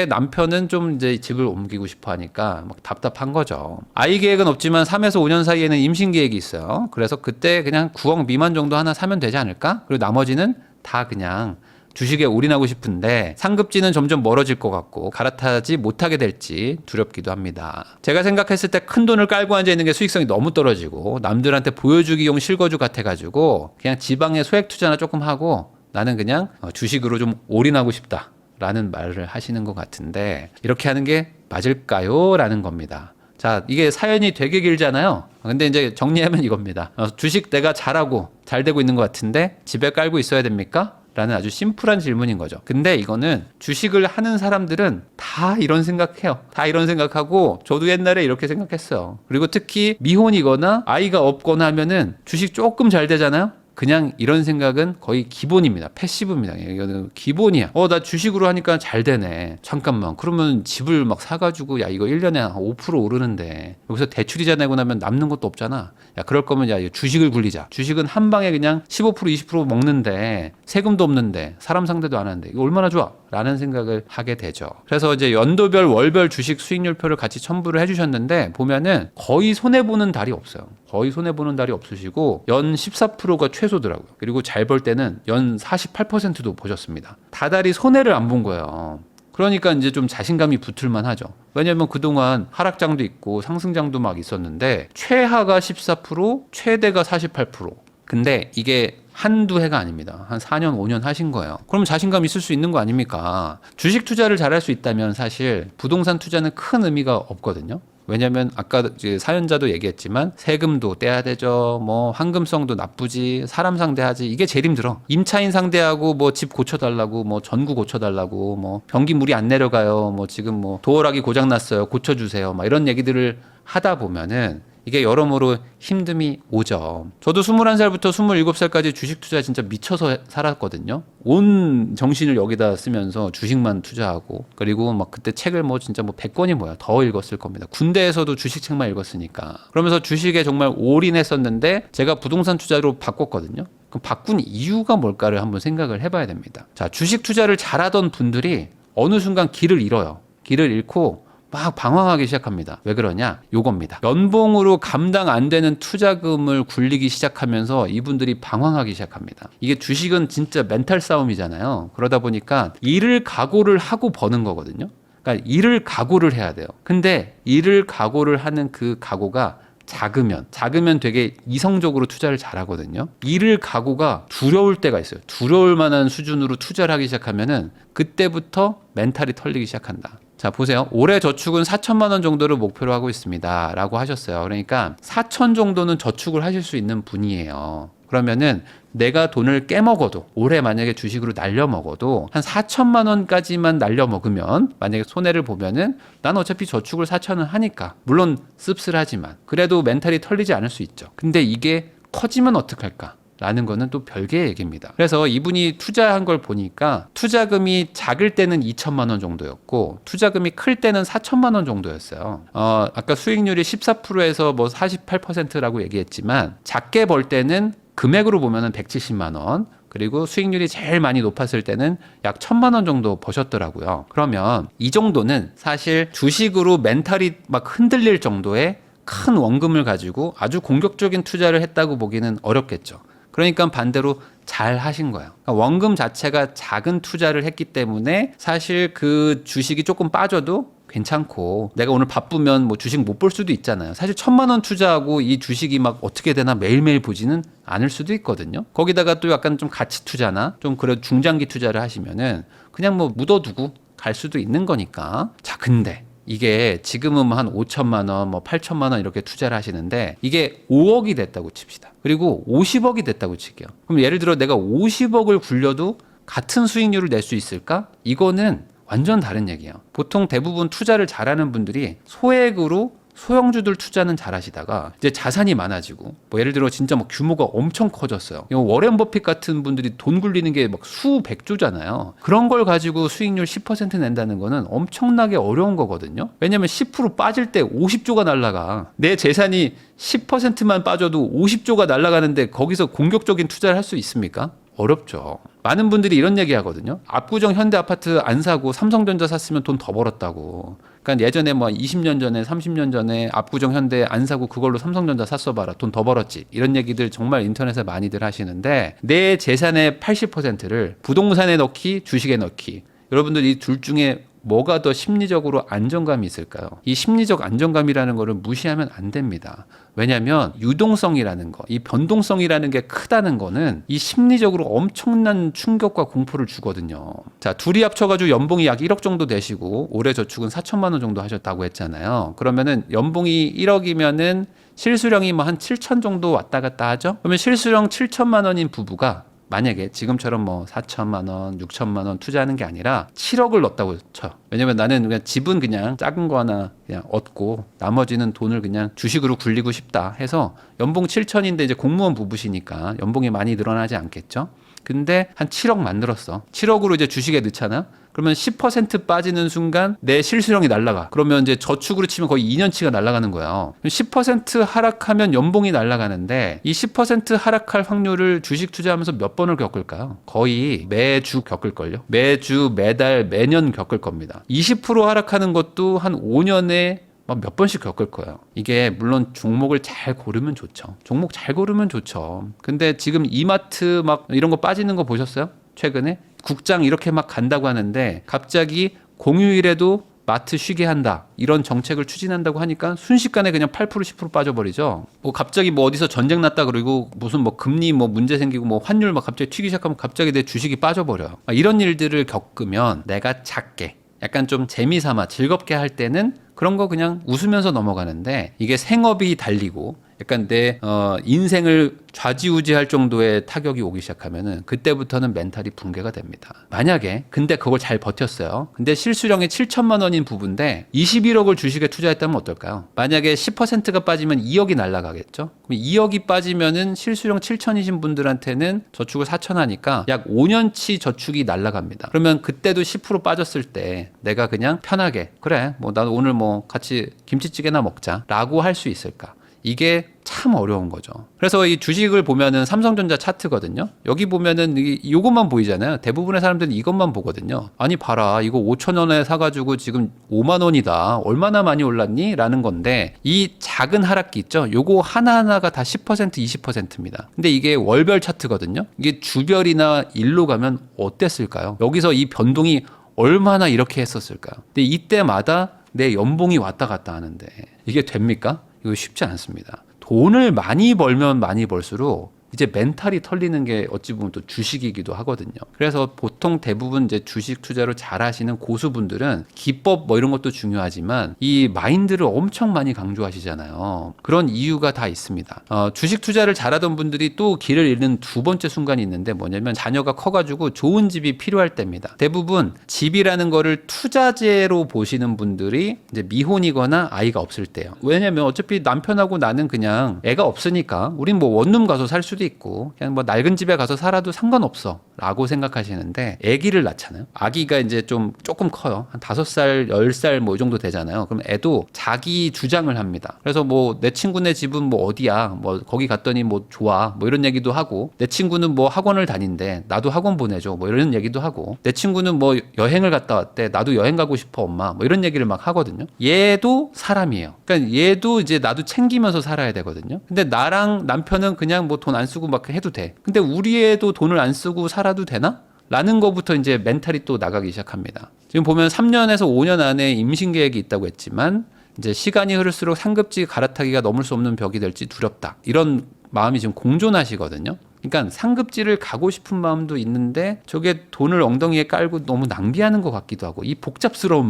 남편은 좀 이제 집을 옮기고 싶어 하니까 막 답답한 거죠. 아이 계획은 없지만 3에서 5년 사이에는 임신 계획이 있어요. 그래서 그때 그냥 9억 미만 정도 하나 사면 되지 않을까? 그리고 나머지는 다 그냥 주식에 올인하고 싶은데 상급지는 점점 멀어질 것 같고 갈아타지 못하게 될지 두렵기도 합니다. 제가 생각했을 때 큰 돈을 깔고 앉아 있는 게 수익성이 너무 떨어지고 남들한테 보여주기용 실거주 같아가지고 그냥 지방에 소액 투자나 조금 하고 나는 그냥 주식으로 좀 올인하고 싶다라는 말을 하시는 것 같은데 이렇게 하는 게 맞을까요? 라는 겁니다. 자, 이게 사연이 되게 길잖아요. 근데 이제 정리하면 이겁니다. 주식 내가 잘하고 잘 되고 있는 것 같은데 집에 깔고 있어야 됩니까? 라는 아주 심플한 질문인 거죠. 근데 이거는 주식을 하는 사람들은 다 이런 생각해요. 다 이런 생각하고 저도 옛날에 이렇게 생각했어요. 그리고 특히 미혼이거나 아이가 없거나 하면은 주식 조금 잘 되잖아요. 그냥 이런 생각은 거의 기본입니다. 패시브입니다. 이거는 기본이야. 나 주식으로 하니까 잘 되네. 잠깐만. 그러면 집을 막 사가지고 야 이거 1년에 한 5% 오르는데 여기서 대출이자 내고 나면 남는 것도 없잖아. 야 그럴 거면 야 주식을 굴리자. 주식은 한 방에 그냥 15% 20% 먹는데 세금도 없는데 사람 상대도 안 하는데 이거 얼마나 좋아? 라는 생각을 하게 되죠. 그래서 이제 연도별 월별 주식 수익률표를 같이 첨부를 해주셨는데 보면은 거의 손해보는 달이 없어요. 거의 손해보는 달이 없으시고 연 14%가 최소더라고요. 그리고 잘 벌 때는 연 48%도 보셨습니다. 다달이 손해를 안 본 거예요. 그러니까 이제 좀 자신감이 붙을만 하죠. 왜냐면 그동안 하락장도 있고 상승장도 막 있었는데 최하가 14%, 최대가 48%. 근데 이게 한두 해가 아닙니다. 한 4년, 5년 하신 거예요. 그럼 자신감 있을 수 있는 거 아닙니까? 주식 투자를 잘할 수 있다면 사실 부동산 투자는 큰 의미가 없거든요. 왜냐면 아까 이제 사연자도 얘기했지만 세금도 떼야 되죠. 뭐 황금성도 나쁘지. 사람 상대하지. 이게 제일 힘들어. 임차인 상대하고 뭐 집 고쳐달라고 뭐 전구 고쳐달라고 뭐 변기 물이 안 내려가요. 뭐 지금 뭐 도어락이 고장 났어요. 고쳐주세요. 막 이런 얘기들을 하다 보면은 이게 여러모로 힘듦이 오죠. 저도 21살부터 27살까지 주식 투자 진짜 미쳐서 살았거든요. 온 정신을 여기다 쓰면서 주식만 투자하고 그리고 막 그때 책을 뭐 진짜 뭐 100권이 뭐야 더 읽었을 겁니다. 군대에서도 주식책만 읽었으니까. 그러면서 주식에 정말 올인했었는데 제가 부동산 투자로 바꿨거든요. 그럼 바꾼 이유가 뭘까를 한번 생각을 해봐야 됩니다. 자, 주식 투자를 잘하던 분들이 어느 순간 길을 잃어요. 길을 잃고 막 방황하기 시작합니다. 왜 그러냐? 요겁니다. 연봉으로 감당 안 되는 투자금을 굴리기 시작하면서 이분들이 방황하기 시작합니다. 이게 주식은 진짜 멘탈 싸움이잖아요. 그러다 보니까 일을 각오를 하고 버는 거거든요. 그러니까 일을 각오를 해야 돼요. 근데 일을 각오를 하는 그 각오가 작으면 되게 이성적으로 투자를 잘하거든요. 일을 각오가 두려울 때가 있어요. 두려울 만한 수준으로 투자를 하기 시작하면은 그때부터 멘탈이 털리기 시작한다. 자, 보세요. 올해 저축은 4천만 원 정도를 목표로 하고 있습니다. 라고 하셨어요. 그러니까 4천 정도는 저축을 하실 수 있는 분이에요. 그러면은 내가 돈을 깨먹어도 올해 만약에 주식으로 날려먹어도 한 4천만 원까지만 날려먹으면 만약에 손해를 보면은 난 어차피 저축을 4천은 하니까 물론 씁쓸하지만 그래도 멘탈이 털리지 않을 수 있죠. 근데 이게 커지면 어떡할까? 라는 거는 또 별개의 얘기입니다. 그래서 이분이 투자한 걸 보니까 투자금이 작을 때는 2천만 원 정도였고 투자금이 클 때는 4천만 원 정도였어요. 아까 수익률이 14%에서 뭐 48%라고 얘기했지만 작게 벌 때는 금액으로 보면은 170만 원 그리고 수익률이 제일 많이 높았을 때는 약 1,000만 원 정도 버셨더라고요. 그러면 이 정도는 사실 주식으로 멘탈이 막 흔들릴 정도의 큰 원금을 가지고 아주 공격적인 투자를 했다고 보기는 어렵겠죠. 그러니까 반대로 잘 하신 거예요. 그러니까 원금 자체가 작은 투자를 했기 때문에 사실 그 주식이 조금 빠져도 괜찮고 내가 오늘 바쁘면 뭐 주식 못 볼 수도 있잖아요. 사실 1,000만 원 투자하고 이 주식이 막 어떻게 되나 매일매일 보지는 않을 수도 있거든요. 거기다가 또 약간 좀 가치 투자나 좀 그런 중장기 투자를 하시면은 그냥 뭐 묻어두고 갈 수도 있는 거니까. 자, 근데 이게 지금은 한 5천만 원, 뭐 8천만 원 이렇게 투자를 하시는데 이게 5억이 됐다고 칩시다. 그리고 50억이 됐다고 칠게요. 그럼 예를 들어 내가 50억을 굴려도 같은 수익률을 낼 수 있을까? 이거는 완전 다른 얘기예요. 보통 대부분 투자를 잘하는 분들이 소액으로 소형주들 투자는 잘하시다가 이제 자산이 많아지고 뭐 예를 들어 진짜 뭐 규모가 엄청 커졌어요. 워렌 버핏 같은 분들이 돈 굴리는 게 막 수백조잖아요. 그런 걸 가지고 수익률 10% 낸다는 거는 엄청나게 어려운 거거든요. 왜냐면 10% 빠질 때 50조가 날라가. 내 재산이 10%만 빠져도 50조가 날아가는데 거기서 공격적인 투자를 할 수 있습니까? 어렵죠. 많은 분들이 이런 얘기 하거든요. 압구정 현대 아파트 안 사고 삼성전자 샀으면 돈 더 벌었다고. 그러니까 예전에 뭐 20년 전에 30년 전에 압구정 현대 안 사고 그걸로 삼성전자 샀어봐라. 돈 더 벌었지. 이런 얘기들 정말 인터넷에 많이들 하시는데 내 재산의 80%를 부동산에 넣기, 주식에 넣기. 여러분들 이 둘 중에 뭐가 더 심리적으로 안정감이 있을까요? 이 심리적 안정감이라는 거를 무시하면 안 됩니다. 왜냐하면 유동성이라는 거, 이 변동성이라는 게 크다는 거는 이 심리적으로 엄청난 충격과 공포를 주거든요. 자, 둘이 합쳐가지고 연봉이 약 1억 정도 되시고 올해 저축은 4천만 원 정도 하셨다고 했잖아요. 그러면은 연봉이 1억이면은 실수령이 뭐 한 7천 정도 왔다 갔다 하죠? 그러면 실수령 7천만 원인 부부가 만약에 지금처럼 뭐 4천만 원, 6천만 원 투자하는 게 아니라 7억을 넣었다고 쳐요. 왜냐면 나는 그냥 집은 그냥 작은 거 하나 그냥 얻고 나머지는 돈을 그냥 주식으로 굴리고 싶다 해서 연봉 7천인데 이제 공무원 부부시니까 연봉이 많이 늘어나지 않겠죠. 근데 한 7억 만들었어. 7억으로 이제 주식에 넣잖아. 그러면 10% 빠지는 순간 내 실수령이 날아가. 그러면 이제 저축으로 치면 거의 2년치가 날아가는 거야. 10% 하락하면 연봉이 날아가는데 이 10% 하락할 확률을 주식 투자하면서 몇 번을 겪을까요? 거의 매주 겪을걸요. 매주, 매달, 매년 겪을 겁니다. 20% 하락하는 것도 한 5년에 막 몇 번씩 겪을 거예요. 이게 물론 종목을 잘 고르면 좋죠. 종목 잘 고르면 좋죠. 근데 지금 이마트 막 이런 거 빠지는 거 보셨어요? 최근에? 국장 이렇게 막 간다고 하는데 갑자기 공휴일에도 마트 쉬게 한다. 이런 정책을 추진한다고 하니까 순식간에 그냥 8% 10% 빠져버리죠. 뭐 갑자기 뭐 어디서 전쟁 났다 그러고 무슨 뭐 금리 뭐 문제 생기고 뭐 환율 막 갑자기 튀기 시작하면 갑자기 내 주식이 빠져버려요. 이런 일들을 겪으면 내가 작게 약간 좀 재미삼아 즐겁게 할 때는 그런 거 그냥 웃으면서 넘어가는데 이게 생업이 달리고 약간 내 인생을 좌지우지할 정도의 타격이 오기 시작하면은 그때부터는 멘탈이 붕괴가 됩니다. 만약에 근데 그걸 잘 버텼어요. 근데 실수령이 7천만 원인 부분인데 21억을 주식에 투자했다면 어떨까요? 만약에 10%가 빠지면 2억이 날아가겠죠. 그럼 2억이 빠지면은 실수령 7천이신 분들한테는 저축을 4천 하니까 약 5년치 저축이 날아갑니다. 그러면 그때도 10% 빠졌을 때 내가 그냥 편하게 그래 뭐 나 오늘 뭐 같이 김치찌개나 먹자라고 할 수 있을까? 이게 참 어려운 거죠. 그래서 이 주식을 보면은 삼성전자 차트거든요. 여기 보면은 이것만 보이잖아요. 대부분의 사람들은 이것만 보거든요. 아니 봐라 이거 5천 원에 사가지고 지금 5만 원이다. 얼마나 많이 올랐니? 라는 건데 이 작은 하락기 있죠. 요거 하나하나가 다 10% 20%입니다. 근데 이게 월별 차트거든요. 이게 주별이나 일로 가면 어땠을까요? 여기서 이 변동이 얼마나 이렇게 했었을까요? 근데 이때마다 내 연봉이 왔다 갔다 하는데 이게 됩니까? 이거 쉽지 않습니다. 돈을 많이 벌면 많이 벌수록 이제 멘탈이 털리는 게 어찌 보면 또 주식이기도 하거든요. 그래서 보통 대부분 이제 주식 투자로 잘하시는 고수분들은 기법 뭐 이런 것도 중요하지만 이 마인드를 엄청 많이 강조하시잖아요. 그런 이유가 다 있습니다. 주식 투자를 잘하던 분들이 또 길을 잃는 두 번째 순간이 있는데 뭐냐면 자녀가 커가지고 좋은 집이 필요할 때입니다. 대부분 집이라는 거를 투자재로 보시는 분들이 이제 미혼이거나 아이가 없을 때요. 왜냐면 어차피 남편하고 나는 그냥 애가 없으니까 우린 뭐 원룸 가서 살 수도 있고 그냥 뭐 낡은 집에 가서 살아도 상관없어 라고 생각하시는데 아기를 낳잖아요. 아기가 이제 조금 커요. 한 5살, 10살 뭐 이 정도 되잖아요. 그럼 애도 자기 주장을 합니다. 그래서 뭐 내 친구네 집은 뭐 어디야 뭐 거기 갔더니 뭐 좋아 뭐 이런 얘기도 하고 내 친구는 뭐 학원을 다닌대 나도 학원 보내줘 뭐 이런 얘기도 하고 내 친구는 뭐 여행을 갔다 왔대 나도 여행 가고 싶어 엄마 뭐 이런 얘기를 막 하거든요. 얘도 사람이에요. 그러니까 얘도 이제 나도 챙기면서 살아야 되거든요. 근데 나랑 남편은 그냥 뭐 돈 안 쓰고 막 해도 돼. 근데 우리 애도 돈을 안 쓰고 살아도 되나? 라는 거부터 이제 멘탈이 또 나가기 시작합니다. 지금 보면 3년에서 5년 안에 임신 계획이 있다고 했지만 이제 시간이 흐를수록 상급지 갈아타기가 넘을 수 없는 벽이 될지 두렵다. 이런 마음이 지금 공존하시거든요. 그러니까 상급지를 가고 싶은 마음도 있는데 저게 돈을 엉덩이에 깔고 너무 낭비하는 것 같기도 하고 이 복잡스러운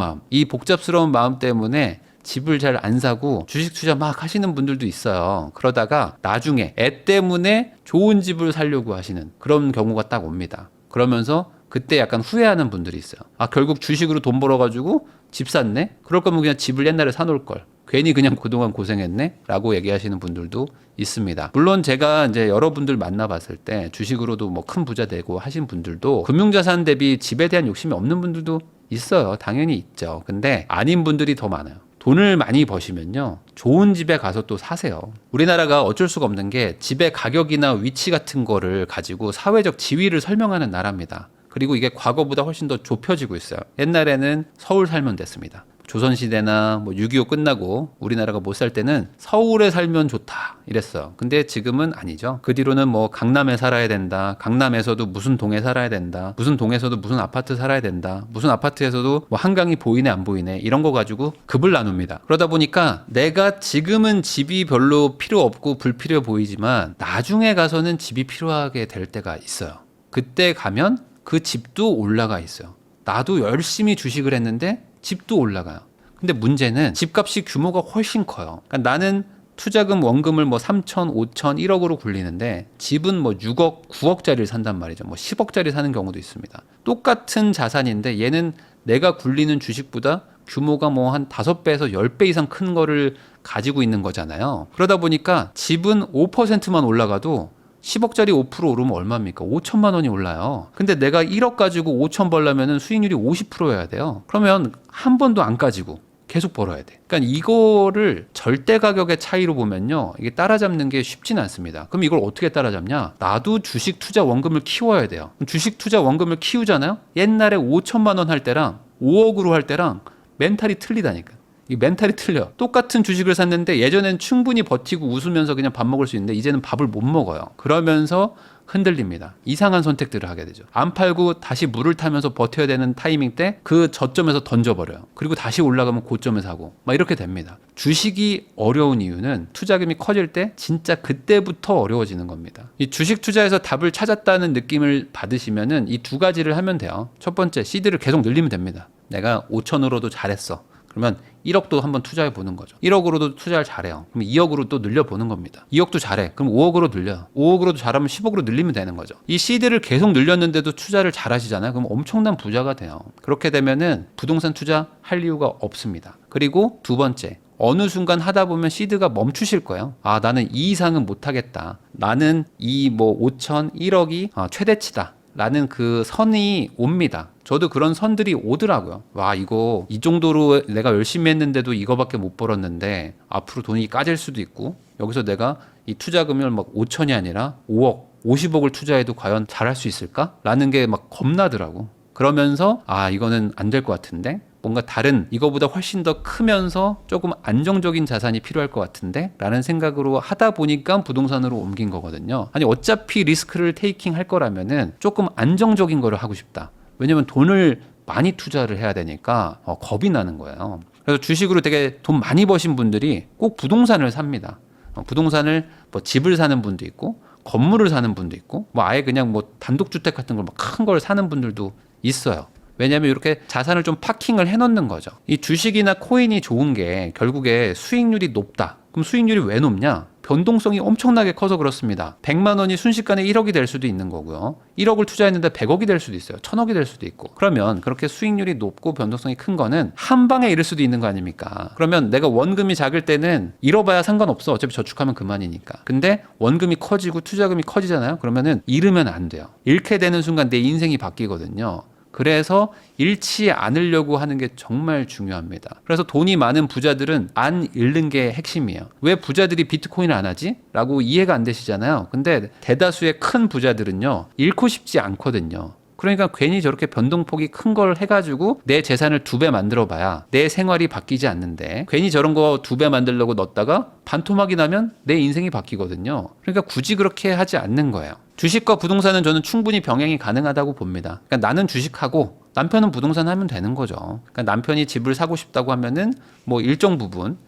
마음 때문에 집을 잘 안 사고 주식 투자 막 하시는 분들도 있어요. 그러다가 나중에 애 때문에 좋은 집을 사려고 하시는 그런 경우가 딱 옵니다. 그러면서 그때 약간 후회하는 분들이 있어요. 아 결국 주식으로 돈 벌어가지고 집 샀네? 그럴 거면 그냥 집을 옛날에 사놓을 걸. 괜히 그냥 그동안 고생했네? 라고 얘기하시는 분들도 있습니다. 물론 제가 이제 여러분들 만나봤을 때 주식으로도 뭐 큰 부자 되고 하신 분들도 금융자산 대비 집에 대한 욕심이 없는 분들도 있어요. 당연히 있죠. 근데 아닌 분들이 더 많아요. 돈을 많이 버시면요. 좋은 집에 가서 또 사세요. 우리나라가 어쩔 수가 없는 게 집의 가격이나 위치 같은 거를 가지고 사회적 지위를 설명하는 나라입니다. 그리고 이게 과거보다 훨씬 더 좁혀지고 있어요. 옛날에는 서울 살면 됐습니다. 조선시대나 뭐 6.25 끝나고 우리나라가 못 살 때는 서울에 살면 좋다 이랬어요. 근데 지금은 아니죠. 그 뒤로는 뭐 강남에 살아야 된다. 강남에서도 무슨 동에 살아야 된다. 무슨 동에서도 무슨 아파트 살아야 된다. 무슨 아파트에서도 뭐 한강이 보이네 안 보이네 이런 거 가지고 급을 나눕니다. 그러다 보니까 내가 지금은 집이 별로 필요 없고 불필요해 보이지만 나중에 가서는 집이 필요하게 될 때가 있어요. 그때 가면 그 집도 올라가 있어요. 나도 열심히 주식을 했는데 집도 올라가요. 근데 문제는 집값이 규모가 훨씬 커요. 그러니까 나는 투자금 원금을 뭐 3천, 5천, 1억으로 굴리는데 집은 뭐 6억, 9억짜리를 산단 말이죠. 뭐 10억짜리 사는 경우도 있습니다. 똑같은 자산인데 얘는 내가 굴리는 주식보다 규모가 뭐 한 5배에서 10배 이상 큰 거를 가지고 있는 거잖아요. 그러다 보니까 집은 5%만 올라가도 10억짜리 5% 오르면 얼마입니까? 5천만 원이 올라요. 근데 내가 1억 가지고 5천 벌려면 수익률이 50%여야 돼요. 그러면 한 번도 안 까지고 계속 벌어야 돼. 그러니까 이거를 절대 가격의 차이로 보면요, 이게 따라잡는 게 쉽지는 않습니다. 그럼 이걸 어떻게 따라잡냐? 나도 주식 투자 원금을 키워야 돼요. 주식 투자 원금을 키우잖아요. 옛날에 5천만 원 할 때랑 5억으로 할 때랑 멘탈이 틀리다니까. 이 멘탈이 틀려. 똑같은 주식을 샀는데 예전엔 충분히 버티고 웃으면서 그냥 밥 먹을 수 있는데 이제는 밥을 못 먹어요. 그러면서 흔들립니다. 이상한 선택들을 하게 되죠. 안 팔고 다시 물을 타면서 버텨야 되는 타이밍 때 그 저점에서 던져버려요. 그리고 다시 올라가면 고점에 사고 막 이렇게 됩니다. 주식이 어려운 이유는 투자금이 커질 때 진짜 그때부터 어려워지는 겁니다. 이 주식 투자에서 답을 찾았다는 느낌을 받으시면은 이 두 가지를 하면 돼요. 첫 번째, 시드를 계속 늘리면 됩니다. 내가 5천으로도 잘했어. 그러면 1억도 한번 투자해 보는 거죠. 1억으로도 투자를 잘해요. 그럼 2억으로 또 늘려보는 겁니다. 2억도 잘해. 그럼 5억으로 늘려요. 5억으로도 잘하면 10억으로 늘리면 되는 거죠. 이 시드를 계속 늘렸는데도 투자를 잘 하시잖아요. 그럼 엄청난 부자가 돼요. 그렇게 되면은 부동산 투자 할 이유가 없습니다. 그리고 두 번째, 어느 순간 하다 보면 시드가 멈추실 거예요. 아, 나는 이 이상은 못하겠다. 나는 이 뭐 5천, 1억이 최대치다. 라는 그 선이 옵니다. 저도 그런 선들이 오더라고요. 와, 이거 이 정도로 내가 열심히 했는데도 이거밖에 못 벌었는데 앞으로 돈이 까질 수도 있고, 여기서 내가 이 투자금을 막 5천이 아니라 5억, 50억을 투자해도 과연 잘할 수 있을까? 라는 게 막 겁나더라고. 그러면서 아, 이거는 안 될 것 같은데, 뭔가 다른 이거보다 훨씬 더 크면서 조금 안정적인 자산이 필요할 것 같은데 라는 생각으로 하다 보니까 부동산으로 옮긴 거거든요. 아니, 어차피 리스크를 테이킹 할 거라면은 조금 안정적인 거를 하고 싶다. 왜냐면 돈을 많이 투자를 해야 되니까 겁이 나는 거예요. 그래서 주식으로 되게 돈 많이 버신 분들이 꼭 부동산을 삽니다. 부동산을 뭐 집을 사는 분도 있고 건물을 사는 분도 있고 뭐 아예 그냥 뭐 단독주택 같은 걸 막 큰 걸 사는 분들도 있어요. 왜냐하면 이렇게 자산을 좀 파킹을 해놓는 거죠. 이 주식이나 코인이 좋은 게 결국에 수익률이 높다. 그럼 수익률이 왜 높냐? 변동성이 엄청나게 커서 그렇습니다. 100만 원이 순식간에 1억이 될 수도 있는 거고요. 1억을 투자했는데 100억이 될 수도 있어요. 1000억이 될 수도 있고. 그러면 그렇게 수익률이 높고 변동성이 큰 거는 한 방에 잃을 수도 있는 거 아닙니까? 그러면 내가 원금이 작을 때는 잃어봐야 상관없어. 어차피 저축하면 그만이니까. 근데 원금이 커지고 투자금이 커지잖아요. 그러면은 잃으면 안 돼요. 잃게 되는 순간 내 인생이 바뀌거든요. 그래서 잃지 않으려고 하는 게 정말 중요합니다. 그래서 돈이 많은 부자들은 안 잃는 게 핵심이에요. 왜 부자들이 비트코인을 안 하지? 라고 이해가 안 되시잖아요. 근데 대다수의 큰 부자들은요, 잃고 싶지 않거든요. 그러니까 괜히 저렇게 변동폭이 큰 걸 해가지고 내 재산을 2배 만들어 봐야 내 생활이 바뀌지 않는데, 괜히 저런 거 2배 만들려고 넣었다가 반토막이 나면 내 인생이 바뀌거든요. 그러니까 굳이 그렇게 하지 않는 거예요. 주식과 부동산은 저는 충분히 병행이 가능하다고 봅니다. 그러니까 나는 주식하고 남편은 부동산 하면 되는 거죠. 그러니까 남편이 집을 사고 싶다고 하면은 뭐 일정 부분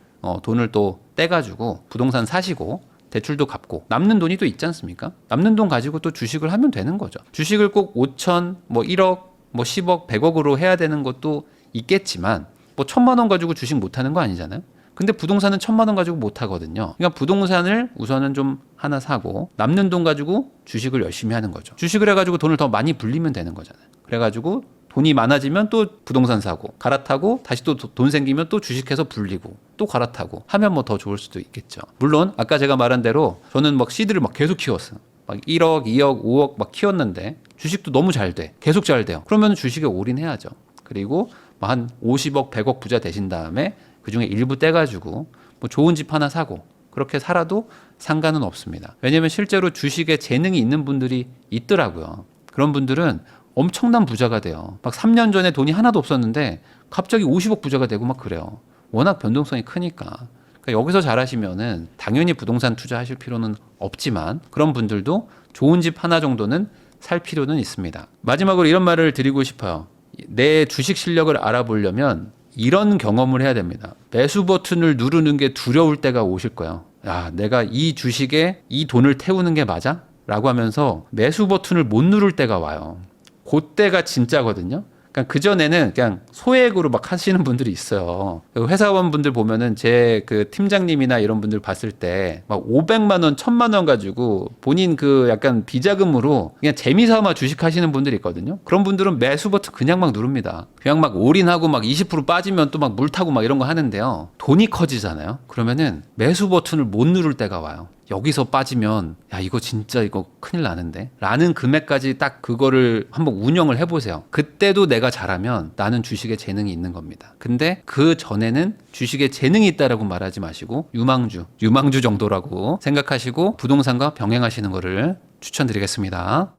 돈을 또 떼가지고 부동산 사시고 대출도 갚고 남는 돈이 또 있지 않습니까? 남는 돈 가지고 또 주식을 하면 되는 거죠. 주식을 꼭 5천, 뭐 1억, 뭐 10억, 100억으로 해야 되는 것도 있겠지만 뭐 1,000만 원 가지고 주식 못 하는 거 아니잖아요. 근데 부동산은 1,000만 원 가지고 못 하거든요. 그러니까 부동산을 우선은 좀 하나 사고 남는 돈 가지고 주식을 열심히 하는 거죠. 주식을 해가지고 돈을 더 많이 불리면 되는 거잖아요. 그래가지고 돈이 많아지면 또 부동산 사고 갈아타고 다시 또 돈 생기면 또 주식해서 불리고 또 갈아타고 하면 뭐 더 좋을 수도 있겠죠. 물론 아까 제가 말한 대로 저는 막 시드를 막 계속 키웠어요. 막 1억, 2억, 5억 막 키웠는데 주식도 너무 잘 돼. 계속 잘 돼요. 그러면 주식에 올인해야죠. 그리고 한 50억, 100억 부자 되신 다음에 그중에 일부 떼가지고 뭐 좋은 집 하나 사고 그렇게 살아도 상관은 없습니다. 왜냐하면 실제로 주식에 재능이 있는 분들이 있더라고요. 그런 분들은 엄청난 부자가 돼요. 막 3년 전에 돈이 하나도 없었는데 갑자기 50억 부자가 되고 막 그래요. 워낙 변동성이 크니까. 그러니까 여기서 잘하시면은 당연히 부동산 투자하실 필요는 없지만 그런 분들도 좋은 집 하나 정도는 살 필요는 있습니다. 마지막으로 이런 말을 드리고 싶어요. 내 주식 실력을 알아보려면 이런 경험을 해야 됩니다. 매수 버튼을 누르는 게 두려울 때가 오실 거예요. 야, 내가 이 주식에 이 돈을 태우는 게 맞아? 라고 하면서 매수 버튼을 못 누를 때가 와요. 그때가 진짜거든요. 그러니까 그전에는 그냥 소액으로 막 하시는 분들이 있어요. 회사원분들 보면은 제 그 팀장님이나 이런 분들 봤을 때 막 500만 원, 1000만 원 가지고 본인 그 약간 비자금으로 그냥 재미삼아 주식 하시는 분들이 있거든요. 그런 분들은 매수 버튼 그냥 막 누릅니다. 그냥 막 올인하고 막 20% 빠지면 또 막 물 타고 막 이런 거 하는데요. 돈이 커지잖아요. 그러면은 매수 버튼을 못 누를 때가 와요. 여기서 빠지면 야 이거 진짜 이거 큰일 나는데 라는 금액까지 딱 그거를 한번 운영을 해보세요. 그때도 내가 잘하면 나는 주식에 재능이 있는 겁니다. 근데 그 전에는 주식에 재능이 있다라고 말하지 마시고 유망주 정도라고 생각하시고 부동산과 병행하시는 거를 추천드리겠습니다.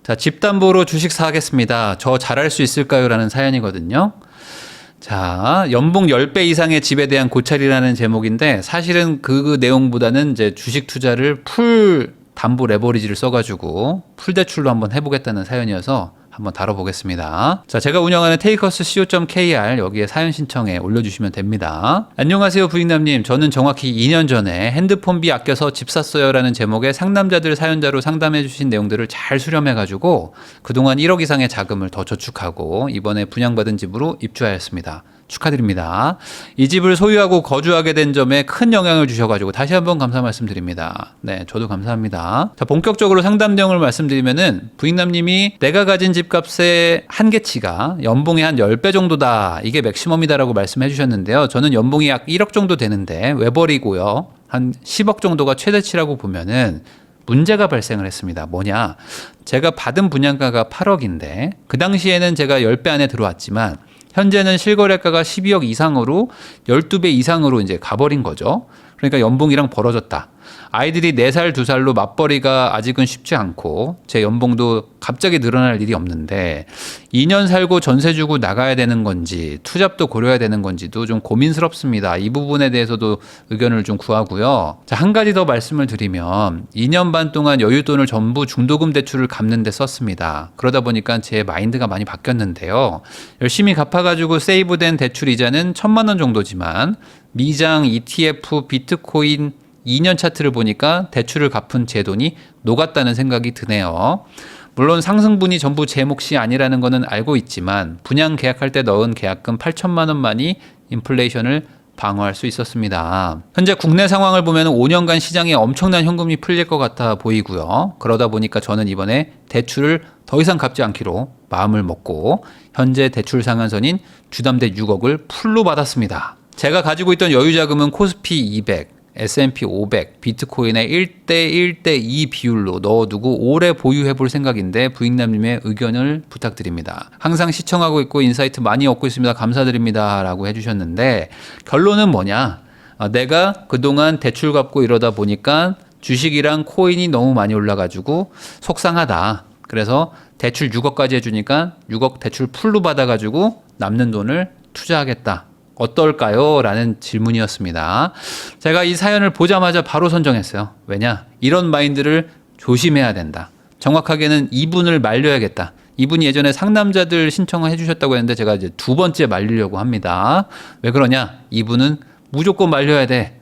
자, 집담보로 주식 사겠습니다. 저 잘할 수 있을까요? 라는 사연이거든요. 자, 연봉 10배 이상의 집에 대한 고찰이라는 제목인데 사실은 그 내용보다는 이제 주식 투자를 풀 담보 레버리지를 써가지고 풀 대출로 한번 해보겠다는 사연이어서 한번 다뤄보겠습니다. 자, 제가 운영하는 테이커스 co.kr 여기에 사연 신청에 올려주시면 됩니다. 안녕하세요 부익남님. 저는 정확히 2년 전에 핸드폰비 아껴서 집 샀어요 라는 제목의 상남자들 사연자로 상담해 주신 내용들을 잘 수렴해가지고 그동안 1억 이상의 자금을 더 저축하고 이번에 분양받은 집으로 입주하였습니다. 축하드립니다. 이 집을 소유하고 거주하게 된 점에 큰 영향을 주셔가지고 다시 한번 감사 말씀드립니다. 네, 저도 감사합니다. 자, 본격적으로 상담 내용을 말씀드리면은 부익남님이 내가 가진 집값의 한계치가 연봉의 한 10배 정도다. 이게 맥시멈이다라고 말씀해 주셨는데요. 저는 연봉이 약 1억 정도 되는데 왜 버리고요. 한 10억 정도가 최대치라고 보면은 문제가 발생을 했습니다. 뭐냐? 제가 받은 분양가가 8억인데 그 당시에는 제가 10배 안에 들어왔지만 현재는 실거래가가 12억 이상으로 12배 이상으로 이제 가버린 거죠. 그러니까 연봉이랑 벌어졌다. 아이들이 4살, 2살로 맞벌이가 아직은 쉽지 않고 제 연봉도 갑자기 늘어날 일이 없는데 2년 살고 전세 주고 나가야 되는 건지 투잡도 고려해야 되는 건지도 좀 고민스럽습니다. 이 부분에 대해서도 의견을 좀 구하고요. 자, 한 가지 더 말씀을 드리면 2년 반 동안 여윳돈을 전부 중도금 대출을 갚는 데 썼습니다. 그러다 보니까 제 마인드가 많이 바뀌었는데요. 열심히 갚아가지고 세이브된 대출 이자는 1000만 원 정도지만 미장, ETF, 비트코인 2년 차트를 보니까 대출을 갚은 제 돈이 녹았다는 생각이 드네요. 물론 상승분이 전부 제 몫이 아니라는 거는 알고 있지만 분양 계약할 때 넣은 계약금 8천만 원만이 인플레이션을 방어할 수 있었습니다. 현재 국내 상황을 보면 5년간 시장에 엄청난 현금이 풀릴 것 같아 보이고요. 그러다 보니까 저는 이번에 대출을 더 이상 갚지 않기로 마음을 먹고 현재 대출 상한선인 주담대 6억을 풀로 받았습니다. 제가 가지고 있던 여유 자금은 코스피 200, S&P 500, 비트코인의 1대1대2 비율로 넣어두고 오래 보유해볼 생각인데 부익남님의 의견을 부탁드립니다. 항상 시청하고 있고 인사이트 많이 얻고 있습니다. 감사드립니다. 라고 해주셨는데 결론은 뭐냐? 내가 그동안 대출 갚고 이러다 보니까 주식이랑 코인이 너무 많이 올라가지고 속상하다. 그래서 대출 6억까지 해주니까 6억 대출 풀로 받아가지고 남는 돈을 투자하겠다. 어떨까요? 라는 질문이었습니다. 제가 이 사연을 보자마자 바로 선정했어요. 왜냐? 이런 마인드를 조심해야 된다. 정확하게는 이분을 말려야겠다. 이분이 예전에 상남자들 신청을 해주셨다고 했는데 제가 이제 2번째 말리려고 합니다. 왜 그러냐? 이분은 무조건 말려야 돼.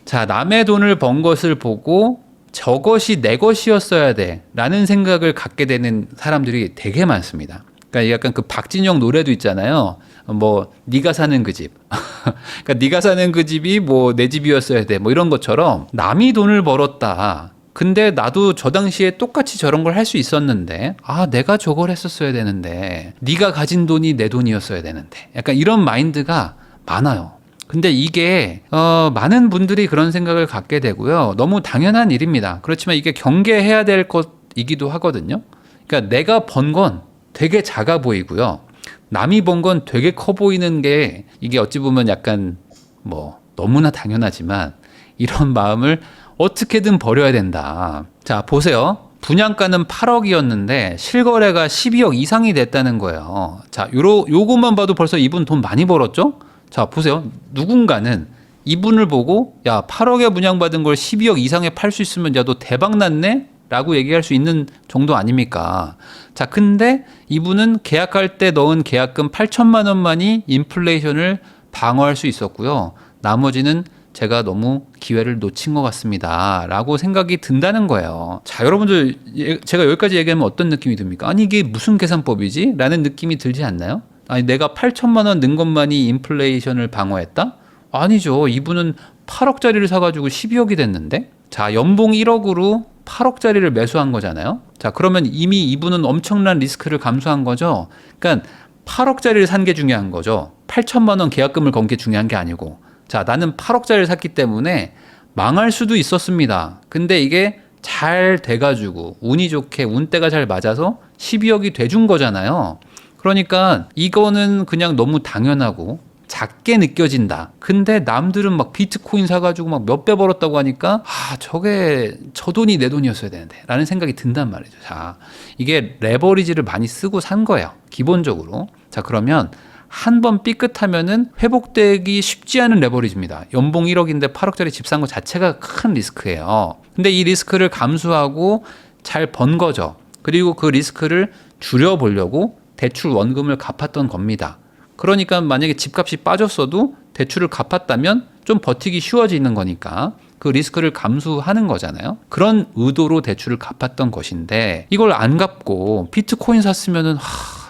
자, 남의 돈을 번 것을 보고 저것이 내 것이었어야 돼. 라는 생각을 갖게 되는 사람들이 되게 많습니다. 그러니까 약간 그 박진영 노래도 있잖아요. 뭐 네가 사는 그 집. 그러니까 네가 사는 그 집이 뭐 내 집이었어야 돼. 뭐 이런 것처럼 남이 돈을 벌었다. 근데 나도 저 당시에 똑같이 저런 걸 할 수 있었는데 내가 저걸 했었어야 되는데 네가 가진 돈이 내 돈이었어야 되는데 약간 이런 마인드가 많아요. 근데 이게 많은 분들이 그런 생각을 갖게 되고요. 너무 당연한 일입니다. 그렇지만 이게 경계해야 될 것이기도 하거든요. 그러니까 내가 번 건 되게 작아 보이고요. 남이 번 건 되게 커 보이는 게 이게 어찌 보면 약간 뭐 너무나 당연하지만 이런 마음을 어떻게든 버려야 된다. 자, 보세요. 분양가는 8억이었는데 실거래가 12억 이상이 됐다는 거예요. 자, 요것만 봐도 벌써 이분 돈 많이 벌었죠? 자, 보세요. 누군가는 이분을 보고 야, 8억에 분양받은 걸 12억 이상에 팔 수 있으면 야, 너 대박 났네? 라고 얘기할 수 있는 정도 아닙니까? 자, 근데 이분은 계약할 때 넣은 계약금 8천만 원만이 인플레이션을 방어할 수 있었고요. 나머지는 제가 너무 기회를 놓친 것 같습니다. 라고 생각이 든다는 거예요. 자, 여러분들, 제가 여기까지 얘기하면 어떤 느낌이 듭니까? 아니, 이게 무슨 계산법이지? 라는 느낌이 들지 않나요? 아니, 내가 8천만 원 는 것만이 인플레이션을 방어했다? 아니죠. 이분은 8억짜리를 사가지고 12억이 됐는데? 자, 연봉 1억으로 8억짜리를 매수한 거잖아요. 자, 그러면 이미 이분은 엄청난 리스크를 감수한 거죠. 그러니까 8억짜리를 산 게 중요한 거죠. 8천만 원 계약금을 건 게 중요한 게 아니고. 자, 나는 8억짜리를 샀기 때문에 망할 수도 있었습니다. 근데 이게 잘 돼가지고 운이 좋게 운때가 잘 맞아서 12억이 돼준 거잖아요. 그러니까 이거는 그냥 너무 당연하고 작게 느껴진다. 근데 남들은 막 비트코인 사가지고 막 몇 배 벌었다고 하니까 저게 저 돈이 내 돈이었어야 되는데 라는 생각이 든단 말이죠. 자, 이게 레버리지를 많이 쓰고 산 거예요. 기본적으로. 자, 그러면 한 번 삐끗하면은 회복되기 쉽지 않은 레버리지입니다. 연봉 1억인데 8억짜리 집 산 거 자체가 큰 리스크예요. 근데 이 리스크를 감수하고 잘 번 거죠. 그리고 그 리스크를 줄여보려고 대출 원금을 갚았던 겁니다. 그러니까 만약에 집값이 빠졌어도 대출을 갚았다면 좀 버티기 쉬워지는 거니까 그 리스크를 감수하는 거잖아요. 그런 의도로 대출을 갚았던 것인데 이걸 안 갚고 비트코인 샀으면은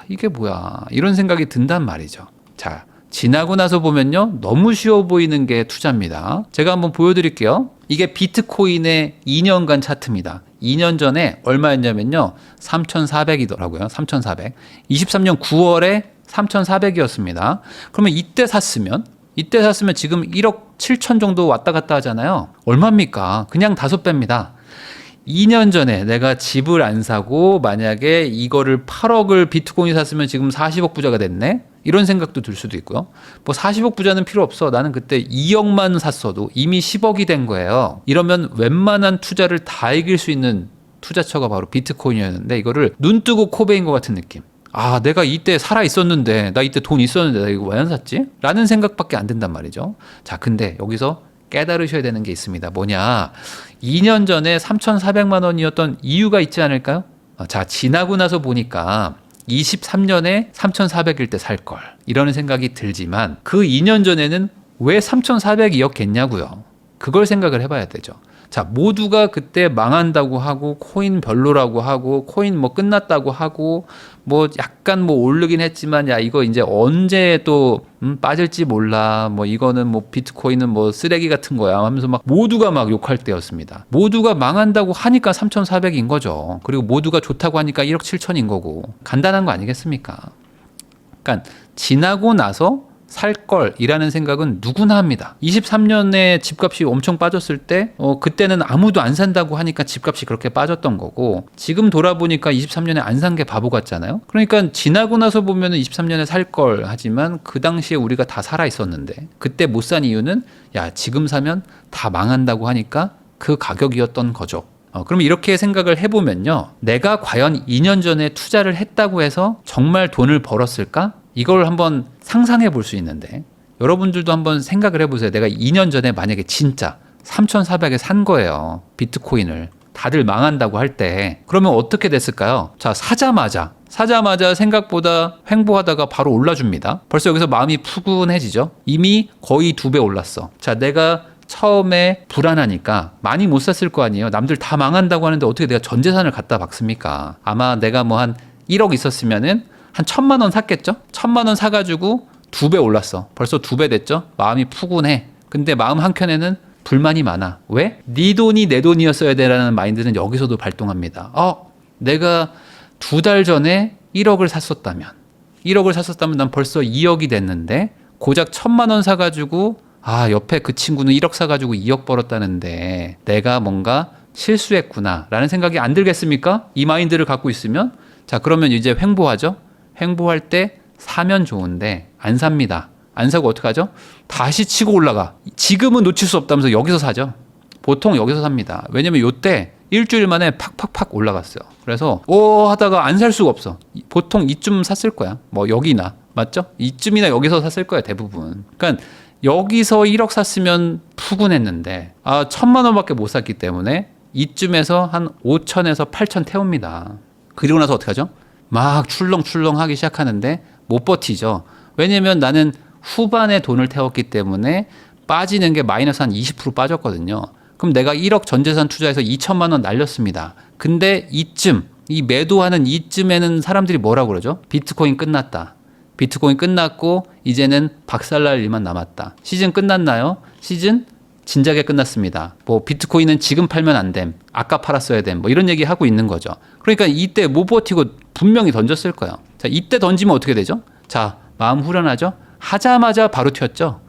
이게 뭐야 이런 생각이 든단 말이죠. 자, 지나고 나서 보면요 너무 쉬워 보이는 게 투자입니다. 제가 한번 보여드릴게요. 이게 비트코인의 2년간 차트입니다. 2년 전에 얼마였냐면요 3,400이더라고요. 3,400. 23년 9월에 3,400이었습니다. 그러면 이때 샀으면 지금 1억 7천 정도 왔다 갔다 하잖아요. 얼마입니까? 그냥 5배입니다. 2년 전에 내가 집을 안 사고 만약에 이거를 8억을 비트코인 샀으면 지금 40억 부자가 됐네? 이런 생각도 들 수도 있고요. 뭐 40억 부자는 필요 없어. 나는 그때 2억만 샀어도 이미 10억이 된 거예요. 이러면 웬만한 투자를 다 이길 수 있는 투자처가 바로 비트코인이었는데 이거를 눈 뜨고 코 베인 것 같은 느낌. 내가 이때 살아 있었는데, 나 이때 돈 있었는데, 나 이거 왜 안 샀지? 라는 생각밖에 안 든단 말이죠. 자, 근데 여기서 깨달으셔야 되는 게 있습니다. 뭐냐? 2년 전에 3,400만 원이었던 이유가 있지 않을까요? 자, 지나고 나서 보니까 23년에 3,400일 때 살 걸. 이러는 생각이 들지만 그 2년 전에는 왜 3,400이었겠냐고요. 그걸 생각을 해봐야 되죠. 자, 모두가 그때 망한다고 하고 코인 별로라고 하고 코인 뭐 끝났다고 하고 뭐 약간 뭐 오르긴 했지만 야 이거 이제 언제 또 빠질지 몰라 뭐 이거는 뭐 비트코인은 뭐 쓰레기 같은 거야 하면서 막 모두가 막 욕할 때였습니다. 모두가 망한다고 하니까 3,400인 거죠. 그리고 모두가 좋다고 하니까 1억 7천인 거고 간단한 거 아니겠습니까? 그러니까 지나고 나서 살 걸이라는 생각은 누구나 합니다. 23년에 집값이 엄청 빠졌을 때 그때는 아무도 안 산다고 하니까 집값이 그렇게 빠졌던 거고 지금 돌아보니까 23년에 안 산 게 바보 같잖아요. 그러니까 지나고 나서 보면은 23년에 살 걸 하지만 그 당시에 우리가 다 살아 있었는데 그때 못 산 이유는 야 지금 사면 다 망한다고 하니까 그 가격이었던 거죠. 그럼 이렇게 생각을 해보면요. 내가 과연 2년 전에 투자를 했다고 해서 정말 돈을 벌었을까? 이걸 한번 상상해 볼 수 있는데 여러분들도 한번 생각을 해보세요. 내가 2년 전에 만약에 진짜 3,400에 산 거예요. 비트코인을. 다들 망한다고 할 때 그러면 어떻게 됐을까요? 자, 사자마자 생각보다 횡보하다가 바로 올라줍니다. 벌써 여기서 마음이 푸근해지죠. 이미 거의 2배 올랐어. 자, 내가 처음에 불안하니까 많이 못 샀을 거 아니에요. 남들 다 망한다고 하는데 어떻게 내가 전 재산을 갖다 박습니까? 아마 내가 뭐 한 1억 있었으면은 한 1,000만 원 샀겠죠? 1,000만 원 사가지고 2배 올랐어. 벌써 2배 됐죠? 마음이 푸근해. 근데 마음 한켠에는 불만이 많아. 왜? 네 돈이 내 돈이었어야 되라는 마인드는 여기서도 발동합니다. 내가 2달 전에 1억을 샀었다면 난 벌써 2억이 됐는데 고작 1,000만 원 사가지고 옆에 그 친구는 1억 사가지고 2억 벌었다는데 내가 뭔가 실수했구나 라는 생각이 안 들겠습니까? 이 마인드를 갖고 있으면 자 그러면 이제 횡보하죠. 횡보할 때 사면 좋은데 안 삽니다. 안 사고 어떡하죠? 다시 치고 올라가. 지금은 놓칠 수 없다면서 여기서 사죠. 보통 여기서 삽니다. 왜냐면 요때 일주일 만에 팍팍팍 올라갔어요. 그래서 하다가 안 살 수가 없어. 보통 이쯤 샀을 거야. 뭐 여기나 맞죠? 이쯤이나 여기서 샀을 거야 대부분. 그러니까 여기서 1억 샀으면 푸근했는데 1,000만 원밖에 못 샀기 때문에 이쯤에서 한 5천에서 8천 태웁니다. 그리고 나서 어떻게 하죠? 막 출렁출렁 하기 시작하는데 못 버티죠. 왜냐면 나는 후반에 돈을 태웠기 때문에 빠지는 게 마이너스 한 20% 빠졌거든요. 그럼 내가 1억 전 재산 투자해서 2천만 원 날렸습니다. 근데 이 매도하는 이쯤에는 사람들이 뭐라고 그러죠? 비트코인 끝났다. 비트코인 끝났고 이제는 박살날 일만 남았다. 시즌 끝났나요? 시즌 진작에 끝났습니다. 뭐 비트코인은 지금 팔면 안 됨. 아까 팔았어야 됨. 뭐 이런 얘기 하고 있는 거죠. 그러니까 이때 못 버티고 분명히 던졌을 거예요. 자, 이때 던지면 어떻게 되죠? 자, 마음 후련하죠? 하자마자 바로 튀었죠.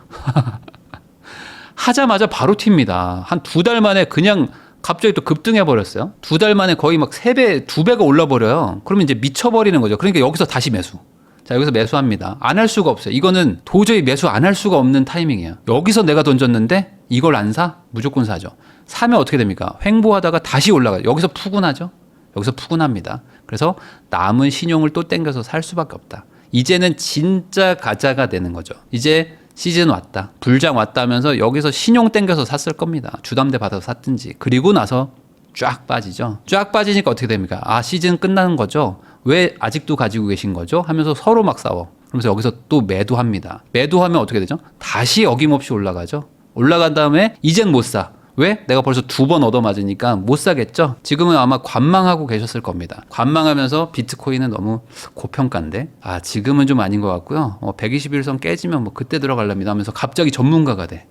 하자마자 바로 튑니다. 한 2달 만에 그냥 갑자기 또 급등해 버렸어요. 2달 만에 거의 막 3배, 2배가 올라 버려요. 그러면 이제 미쳐버리는 거죠. 그러니까 여기서 다시 매수. 자, 여기서 매수합니다. 안 할 수가 없어요. 이거는 도저히 매수 안 할 수가 없는 타이밍이에요. 여기서 내가 던졌는데 이걸 안 사? 무조건 사죠. 사면 어떻게 됩니까? 횡보하다가 다시 올라가요. 여기서 푸근하죠. 여기서 푸근합니다. 그래서 남은 신용을 또 땡겨서 살 수밖에 없다. 이제는 진짜 가자가 되는 거죠. 이제 시즌 왔다. 불장 왔다면서 여기서 신용 땡겨서 샀을 겁니다. 주담대 받아서 샀든지. 그리고 나서 쫙 빠지죠. 쫙 빠지니까 어떻게 됩니까? 아, 시즌 끝나는 거죠. 왜 아직도 가지고 계신 거죠? 하면서 서로 막 싸워. 그러면서 여기서 또 매도합니다. 매도하면 어떻게 되죠? 다시 어김없이 올라가죠. 올라간 다음에 이젠 못 사. 왜? 내가 벌써 2번 얻어맞으니까 못 사겠죠? 지금은 아마 관망하고 계셨을 겁니다. 관망하면서 비트코인은 너무 고평가인데, 아, 지금은 좀 아닌 것 같고요. 121선 깨지면 뭐 그때 들어갈랍니다 하면서 갑자기 전문가가 돼.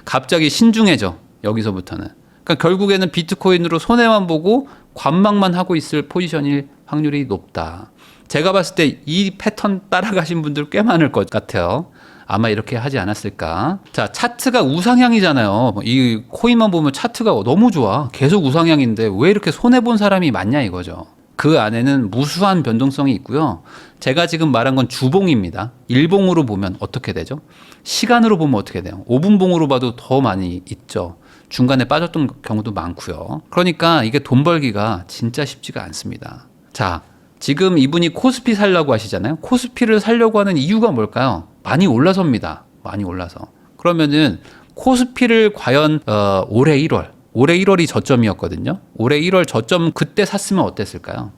갑자기 신중해져. 여기서부터는. 그러니까 결국에는 비트코인으로 손해만 보고 관망만 하고 있을 포지션일 확률이 높다. 제가 봤을 때 이 패턴 따라가신 분들 꽤 많을 것 같아요. 아마 이렇게 하지 않았을까. 자, 차트가 우상향이잖아요. 이 코인만 보면 차트가 너무 좋아. 계속 우상향인데 왜 이렇게 손해본 사람이 많냐 이거죠. 그 안에는 무수한 변동성이 있고요. 제가 지금 말한 건 주봉입니다. 일봉으로 보면 어떻게 되죠? 시간으로 보면 어떻게 돼요? 5분봉으로 봐도 더 많이 있죠. 중간에 빠졌던 경우도 많고요. 그러니까 이게 돈 벌기가 진짜 쉽지가 않습니다. 자, 지금 이분이 코스피 살려고 하시잖아요. 코스피를 살려고 하는 이유가 뭘까요? 많이 올라섭니다. 많이 올라서. 그러면은 코스피를 과연 올해 1월이 저점이었거든요. 올해 1월 저점 그때 샀으면 어땠을까요?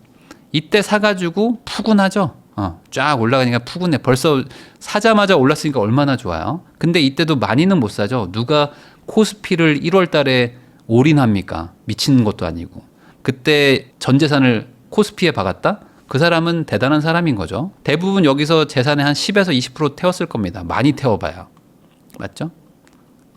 이때 사가지고 푸근하죠. 쫙 올라가니까 푸근해. 벌써 사자마자 올랐으니까 얼마나 좋아요. 근데 이때도 많이는 못 사죠. 누가 코스피를 1월 달에 올인합니까? 미친 것도 아니고. 그때 전 재산을 코스피에 박았다? 그 사람은 대단한 사람인 거죠. 대부분 여기서 재산의 한 10에서 20% 태웠을 겁니다. 많이 태워봐요. 맞죠?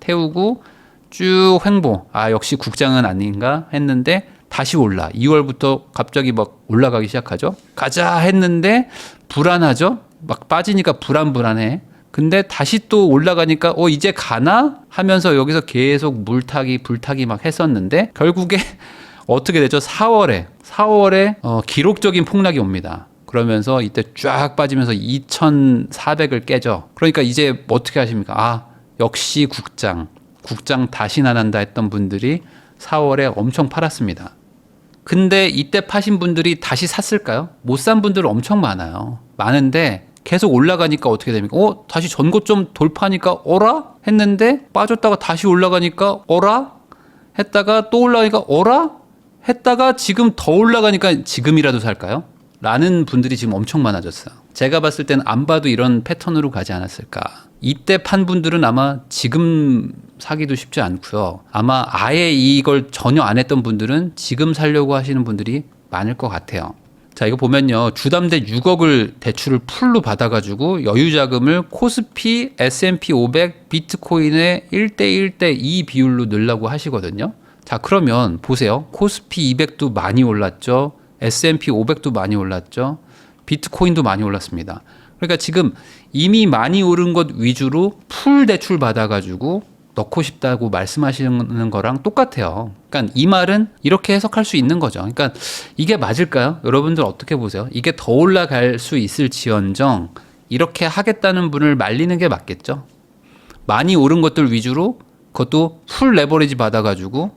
태우고 쭉 횡보. 아, 역시 국장은 아닌가 했는데 다시 올라. 2월부터 갑자기 막 올라가기 시작하죠. 가자 했는데 불안하죠. 막 빠지니까 불안해. 근데 다시 또 올라가니까 이제 가나? 하면서 여기서 계속 불타기 막 했었는데 결국에 어떻게 되죠? 4월에 기록적인 폭락이 옵니다. 그러면서 이때 쫙 빠지면서 2,400을 깨죠. 그러니까 이제 어떻게 하십니까? 아, 역시 국장 다시는 안 한다 했던 분들이 4월에 엄청 팔았습니다. 근데 이때 파신 분들이 다시 샀을까요? 못 산 분들은 엄청 많아요. 많은데 계속 올라가니까 어떻게 됩니까? 다시 전고점 돌파하니까 어라? 했는데 빠졌다가 다시 올라가니까 어라? 했다가 또 올라가니까 어라? 했다가 지금 더 올라가니까 지금이라도 살까요? 라는 분들이 지금 엄청 많아졌어요. 제가 봤을 때는 안 봐도 이런 패턴으로 가지 않았을까. 이때 판 분들은 아마 지금 사기도 쉽지 않고요. 아마 아예 이걸 전혀 안 했던 분들은 지금 살려고 하시는 분들이 많을 것 같아요. 자, 이거 보면요. 주담대 6억을 대출을 풀로 받아가지고 여유자금을 코스피, S&P 500, 비트코인의 1대1대2 비율로 넣으려고 하시거든요. 자, 그러면 보세요. 코스피 200도 많이 올랐죠. S&P 500도 많이 올랐죠. 비트코인도 많이 올랐습니다. 그러니까 지금 이미 많이 오른 것 위주로 풀 대출 받아가지고 넣고 싶다고 말씀하시는 거랑 똑같아요. 그러니까 이 말은 이렇게 해석할 수 있는 거죠. 그러니까 이게 맞을까요? 여러분들 어떻게 보세요? 이게 더 올라갈 수 있을지언정 이렇게 하겠다는 분을 말리는 게 맞겠죠. 많이 오른 것들 위주로 그것도 풀 레버리지 받아가지고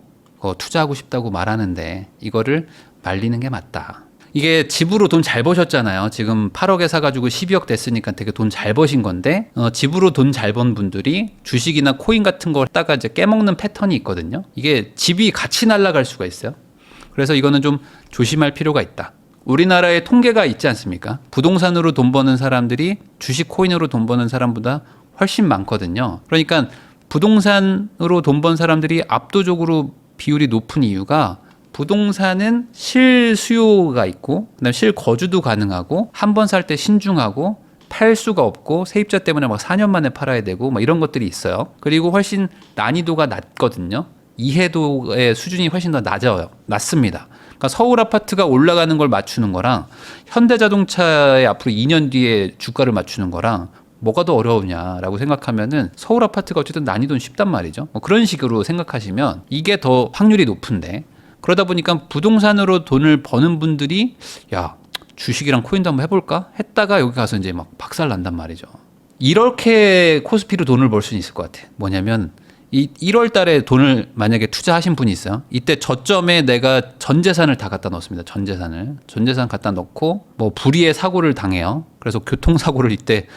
투자하고 싶다고 말하는데 이거를 말리는 게 맞다. 이게 집으로 돈 잘 버셨잖아요. 지금 8억에 사가지고 12억 됐으니까 되게 돈 잘 버신 건데 집으로 돈 잘 번 분들이 주식이나 코인 같은 걸 따가 이제 깨먹는 패턴이 있거든요. 이게 집이 같이 날아갈 수가 있어요. 그래서 이거는 좀 조심할 필요가 있다. 우리나라에 통계가 있지 않습니까? 부동산으로 돈 버는 사람들이 주식 코인으로 돈 버는 사람보다 훨씬 많거든요. 그러니까 부동산으로 돈 번 사람들이 압도적으로 비율이 높은 이유가 부동산은 실수요가 있고 그다음에 실거주도 가능하고 한 번 살 때 신중하고 팔 수가 없고 세입자 때문에 막 4년 만에 팔아야 되고 막 이런 것들이 있어요. 그리고 훨씬 난이도가 낮거든요. 이해도의 수준이 훨씬 더 낮습니다. 그러니까 서울 아파트가 올라가는 걸 맞추는 거랑 현대자동차의 앞으로 2년 뒤에 주가를 맞추는 거랑 뭐가 더 어려우냐라고 생각하면은 서울 아파트가 어쨌든 난이도는 쉽단 말이죠. 뭐 그런 식으로 생각하시면 이게 더 확률이 높은데 그러다 보니까 부동산으로 돈을 버는 분들이 야 주식이랑 코인도 한번 해볼까 했다가 여기 가서 이제 막 박살 난단 말이죠. 이렇게 코스피로 돈을 벌 수는 있을 것 같아. 뭐냐면 이 1월 달에 돈을 만약에 투자하신 분이 있어요. 이때 저점에 내가 전 재산을 다 갖다 넣었습니다. 전 재산 갖다 넣고 뭐 불의의 사고를 당해요. 그래서 교통사고를 이때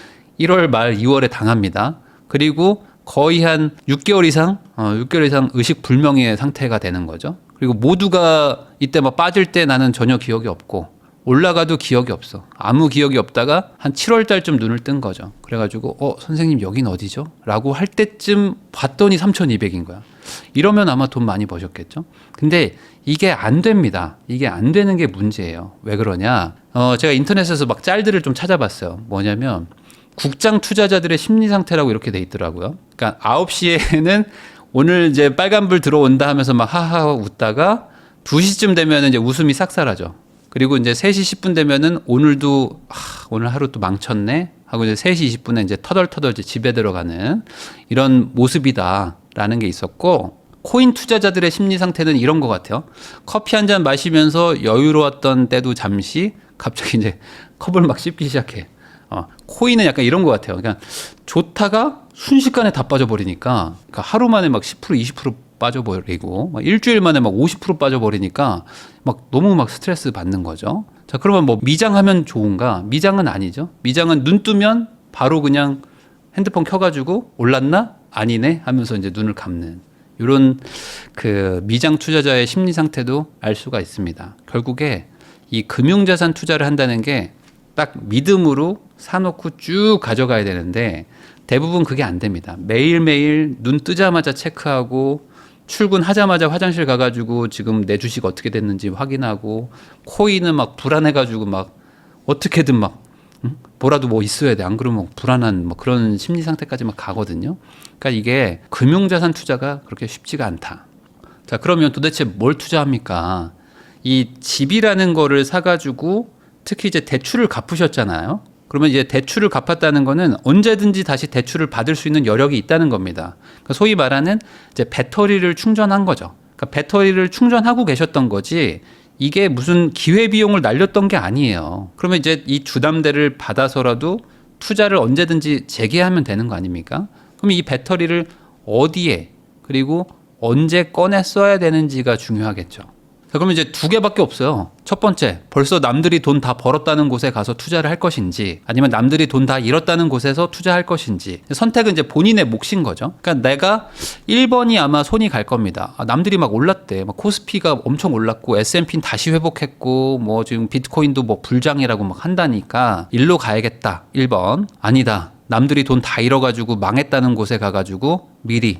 1월 말 2월에 당합니다. 그리고 거의 한 6개월 이상 의식불명의 상태가 되는 거죠. 그리고 모두가 이때 막 빠질 때 나는 전혀 기억이 없고 올라가도 기억이 없어. 아무 기억이 없다가 한 7월 달쯤 눈을 뜬 거죠. 그래가지고 선생님 여긴 어디죠? 라고 할 때쯤 봤더니 3,200인 거야. 이러면 아마 돈 많이 버셨겠죠? 근데 이게 안 됩니다. 이게 안 되는 게 문제예요. 왜 그러냐? 제가 인터넷에서 막 짤들을 좀 찾아봤어요. 뭐냐면 국장 투자자들의 심리 상태라고 이렇게 돼 있더라고요. 그러니까 9시에는 오늘 이제 빨간불 들어온다 하면서 막 하하 웃다가 2시쯤 되면 이제 웃음이 싹 사라져. 그리고 이제 3시 10분 되면은 오늘도 오늘 하루 또 망쳤네 하고 이제 3시 20분에 이제 터덜터덜 이제 집에 들어가는 이런 모습이다라는 게 있었고 코인 투자자들의 심리 상태는 이런 것 같아요. 커피 한 잔 마시면서 여유로웠던 때도 잠시 갑자기 이제 컵을 막 씹기 시작해. 코인은 약간 이런 것 같아요. 그러니까 좋다가 순식간에 다 빠져버리니까 그러니까 하루 만에 막 10% 20% 빠져버리고 막 일주일 만에 막 50% 빠져버리니까 막 너무 막 스트레스 받는 거죠. 자, 그러면 뭐 미장하면 좋은가? 미장은 아니죠. 미장은 눈 뜨면 바로 그냥 핸드폰 켜가지고 올랐나? 아니네 하면서 이제 눈을 감는 이런 그 미장 투자자의 심리 상태도 알 수가 있습니다. 결국에 이 금융자산 투자를 한다는 게 딱 믿음으로 사놓고 쭉 가져가야 되는데 대부분 그게 안 됩니다. 매일매일 눈 뜨자마자 체크하고 출근하자마자 화장실 가가지고 지금 내 주식 어떻게 됐는지 확인하고 코인은 막 불안해가지고 막 어떻게든 막 뭐라도 뭐 있어야 돼. 안 그러면 불안한 뭐 그런 심리 상태까지 막 가거든요. 그러니까 이게 금융자산 투자가 그렇게 쉽지가 않다. 자, 그러면 도대체 뭘 투자합니까? 이 집이라는 거를 사가지고 특히 이제 대출을 갚으셨잖아요. 그러면 이제 대출을 갚았다는 거는 언제든지 다시 대출을 받을 수 있는 여력이 있다는 겁니다. 그러니까 소위 말하는 이제 배터리를 충전한 거죠. 그러니까 배터리를 충전하고 계셨던 거지 이게 무슨 기회비용을 날렸던 게 아니에요. 그러면 이제 이 주담대를 받아서라도 투자를 언제든지 재개하면 되는 거 아닙니까? 그럼 이 배터리를 어디에 그리고 언제 꺼내 써야 되는지가 중요하겠죠. 자, 그러면 이제 2개밖에 없어요. 첫 번째, 벌써 남들이 돈 다 벌었다는 곳에 가서 투자를 할 것인지, 아니면 남들이 돈 다 잃었다는 곳에서 투자할 것인지. 선택은 이제 본인의 몫인 거죠. 그러니까 내가 1번이 아마 손이 갈 겁니다. 남들이 막 올랐대. 막 코스피가 엄청 올랐고, S&P는 다시 회복했고, 뭐 지금 비트코인도 뭐 불장이라고 막 한다니까, 일로 가야겠다. 1번. 아니다. 남들이 돈 다 잃어가지고 망했다는 곳에 가가지고 미리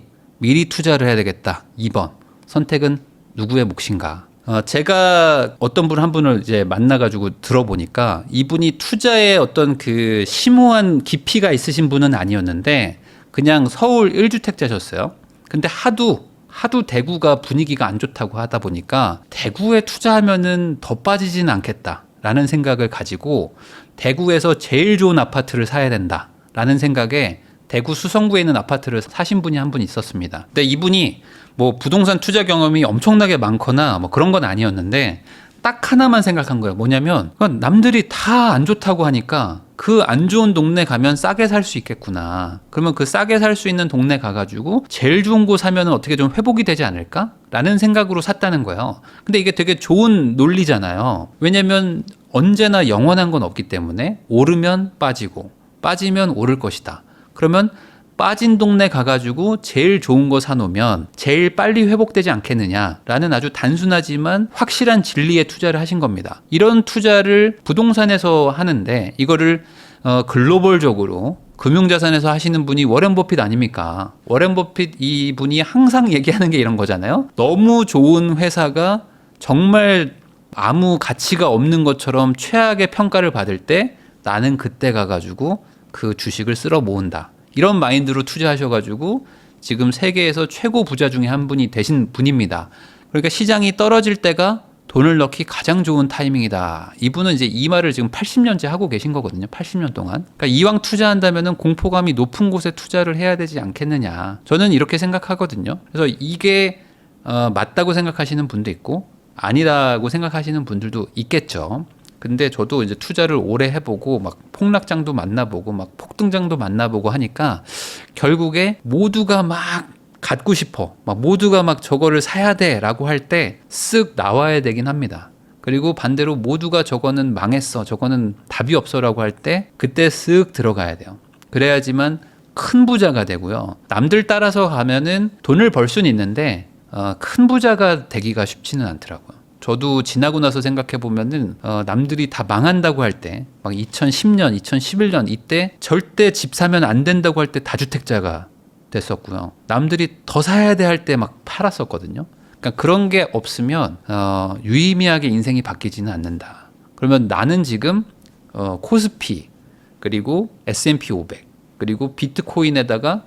투자를 해야 되겠다. 2번. 선택은 누구의 몫인가? 제가 어떤 분 한 분을 이제 만나가지고 들어보니까 이분이 투자에 어떤 그 심오한 깊이가 있으신 분은 아니었는데 그냥 서울 1주택자셨어요. 근데 하도 대구가 분위기가 안 좋다고 하다 보니까 대구에 투자하면은 더 빠지지는 않겠다라는 생각을 가지고 대구에서 제일 좋은 아파트를 사야 된다라는 생각에 대구 수성구에 있는 아파트를 사신 분이 한 분 있었습니다. 근데 이분이 뭐 부동산 투자 경험이 엄청나게 많거나 뭐 그런 건 아니었는데 딱 하나만 생각한 거예요. 뭐냐면 남들이 다 안 좋다고 하니까 그 안 좋은 동네 가면 싸게 살 수 있겠구나. 그러면 그 싸게 살 수 있는 동네 가가지고 제일 좋은 곳 사면은 어떻게 좀 회복이 되지 않을까? 라는 생각으로 샀다는 거예요. 근데 이게 되게 좋은 논리잖아요. 왜냐면 언제나 영원한 건 없기 때문에 오르면 빠지고 빠지면 오를 것이다. 그러면 빠진 동네 가가지고 제일 좋은 거 사놓으면 제일 빨리 회복되지 않겠느냐라는 아주 단순하지만 확실한 진리에 투자를 하신 겁니다. 이런 투자를 부동산에서 하는데 이거를 글로벌적으로 금융자산에서 하시는 분이 워렌 버핏 아닙니까? 워렌 버핏 이분이 항상 얘기하는 게 이런 거잖아요. 너무 좋은 회사가 정말 아무 가치가 없는 것처럼 최악의 평가를 받을 때 나는 그때 가가지고 그 주식을 쓸어 모은다. 이런 마인드로 투자하셔가지고 지금 세계에서 최고 부자 중에 한 분이 되신 분입니다. 그러니까 시장이 떨어질 때가 돈을 넣기 가장 좋은 타이밍이다. 이분은 이제 이 말을 지금 80년째 하고 계신 거거든요. 80년 동안. 그러니까 이왕 투자한다면은 공포감이 높은 곳에 투자를 해야 되지 않겠느냐. 저는 이렇게 생각하거든요. 그래서 이게 맞다고 생각하시는 분도 있고 아니라고 생각하시는 분들도 있겠죠. 근데 저도 이제 투자를 오래 해보고 막 폭락장도 만나보고 막 폭등장도 만나보고 하니까 결국에 모두가 막 갖고 싶어. 막 모두가 막 저거를 사야 돼 라고 할 때 쓱 나와야 되긴 합니다. 그리고 반대로 모두가 저거는 망했어. 저거는 답이 없어 라고 할 때 그때 쓱 들어가야 돼요. 그래야지만 큰 부자가 되고요. 남들 따라서 가면은 돈을 벌 수는 있는데 큰 부자가 되기가 쉽지는 않더라고요. 저도 지나고 나서 생각해 보면은 남들이 다 망한다고 할 때 막 2010년, 2011년 이때 절대 집 사면 안 된다고 할 때 다주택자가 됐었고요. 남들이 더 사야 돼 할 때 막 팔았었거든요. 그러니까 그런 게 없으면 유의미하게 인생이 바뀌지는 않는다. 그러면 나는 지금 코스피 그리고 S&P 500 그리고 비트코인에다가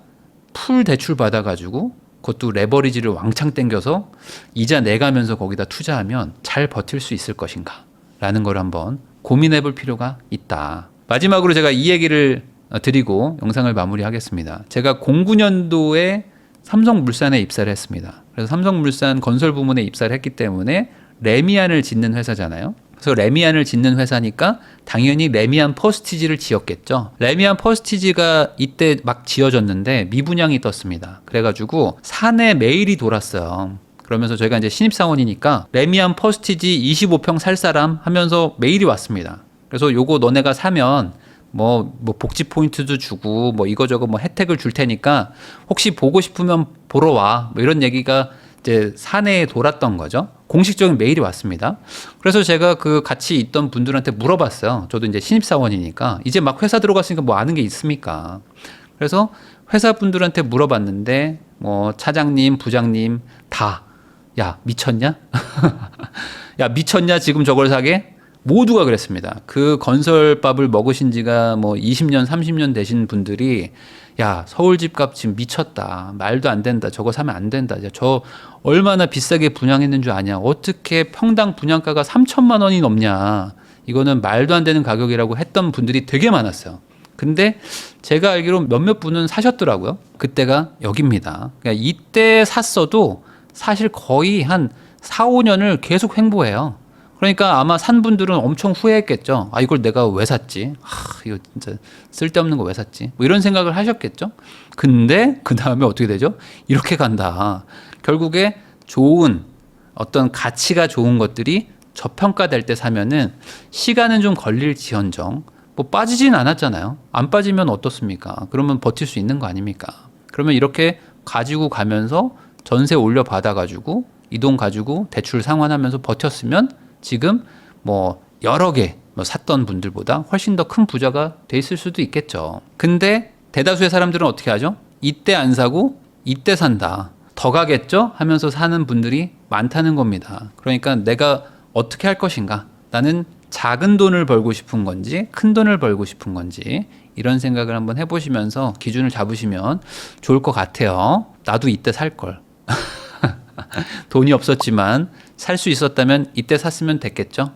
풀 대출 받아가지고 그것도 레버리지를 왕창 땡겨서 이자 내가면서 거기다 투자하면 잘 버틸 수 있을 것인가 라는 걸 한번 고민해 볼 필요가 있다. 마지막으로 제가 이 얘기를 드리고 영상을 마무리하겠습니다. 제가 09년도에 삼성물산에 입사를 했습니다. 그래서 삼성물산 건설 부문에 입사를 했기 때문에 레미안을 짓는 회사잖아요. 그래서 레미안을 짓는 회사니까 당연히 레미안 퍼스티지를 지었겠죠. 레미안 퍼스티지가 이때 막 지어졌는데 미분양이 떴습니다. 그래가지고 사내 메일이 돌았어요. 그러면서 저희가 이제 신입사원이니까 레미안 퍼스티지 25평 살 사람 하면서 메일이 왔습니다. 그래서 요거 너네가 사면 뭐 복지 포인트도 주고 뭐 이거저거 뭐 혜택을 줄 테니까 혹시 보고 싶으면 보러 와. 뭐 이런 얘기가 이제 사내에 돌았던 거죠. 공식적인 메일이 왔습니다. 그래서 제가 그 같이 있던 분들한테 물어봤어요. 저도 이제 신입사원이니까 이제 막 회사 들어갔으니까 뭐 아는 게 있습니까? 그래서 회사 분들한테 물어봤는데 뭐 차장님, 부장님 다 야 미쳤냐? 야 미쳤냐 지금 저걸 사게? 모두가 그랬습니다. 그 건설밥을 먹으신 지가 뭐 20년, 30년 되신 분들이 야, 서울 집값 지금 미쳤다. 말도 안 된다. 저거 사면 안 된다. 저 얼마나 비싸게 분양했는 줄 아냐. 어떻게 평당 분양가가 3천만 원이 넘냐. 이거는 말도 안 되는 가격이라고 했던 분들이 되게 많았어요. 근데 제가 알기로 몇몇 분은 사셨더라고요. 그때가 여기입니다. 그러니까 이때 샀어도 사실 거의 한 4, 5년을 계속 횡보해요. 그러니까 아마 산 분들은 엄청 후회했겠죠. 아, 이걸 내가 왜 샀지? 이거 진짜 쓸데없는 거 왜 샀지? 뭐 이런 생각을 하셨겠죠. 근데 그 다음에 어떻게 되죠? 이렇게 간다. 결국에 좋은 어떤 가치가 좋은 것들이 저평가될 때 사면은 시간은 좀 걸릴지언정 뭐 빠지진 않았잖아요. 안 빠지면 어떻습니까? 그러면 버틸 수 있는 거 아닙니까? 그러면 이렇게 가지고 가면서 전세 올려 받아가지고 이 돈 가지고 대출 상환하면서 버텼으면 지금 뭐 여러 개 샀던 분들보다 훨씬 더 큰 부자가 돼 있을 수도 있겠죠. 근데 대다수의 사람들은 어떻게 하죠? 이때 안 사고 이때 산다. 더 가겠죠? 하면서 사는 분들이 많다는 겁니다. 그러니까 내가 어떻게 할 것인가? 나는 작은 돈을 벌고 싶은 건지 큰 돈을 벌고 싶은 건지 이런 생각을 한번 해보시면서 기준을 잡으시면 좋을 것 같아요. 나도 이때 살 걸. 돈이 없었지만 살 수 있었다면 이때 샀으면 됐겠죠.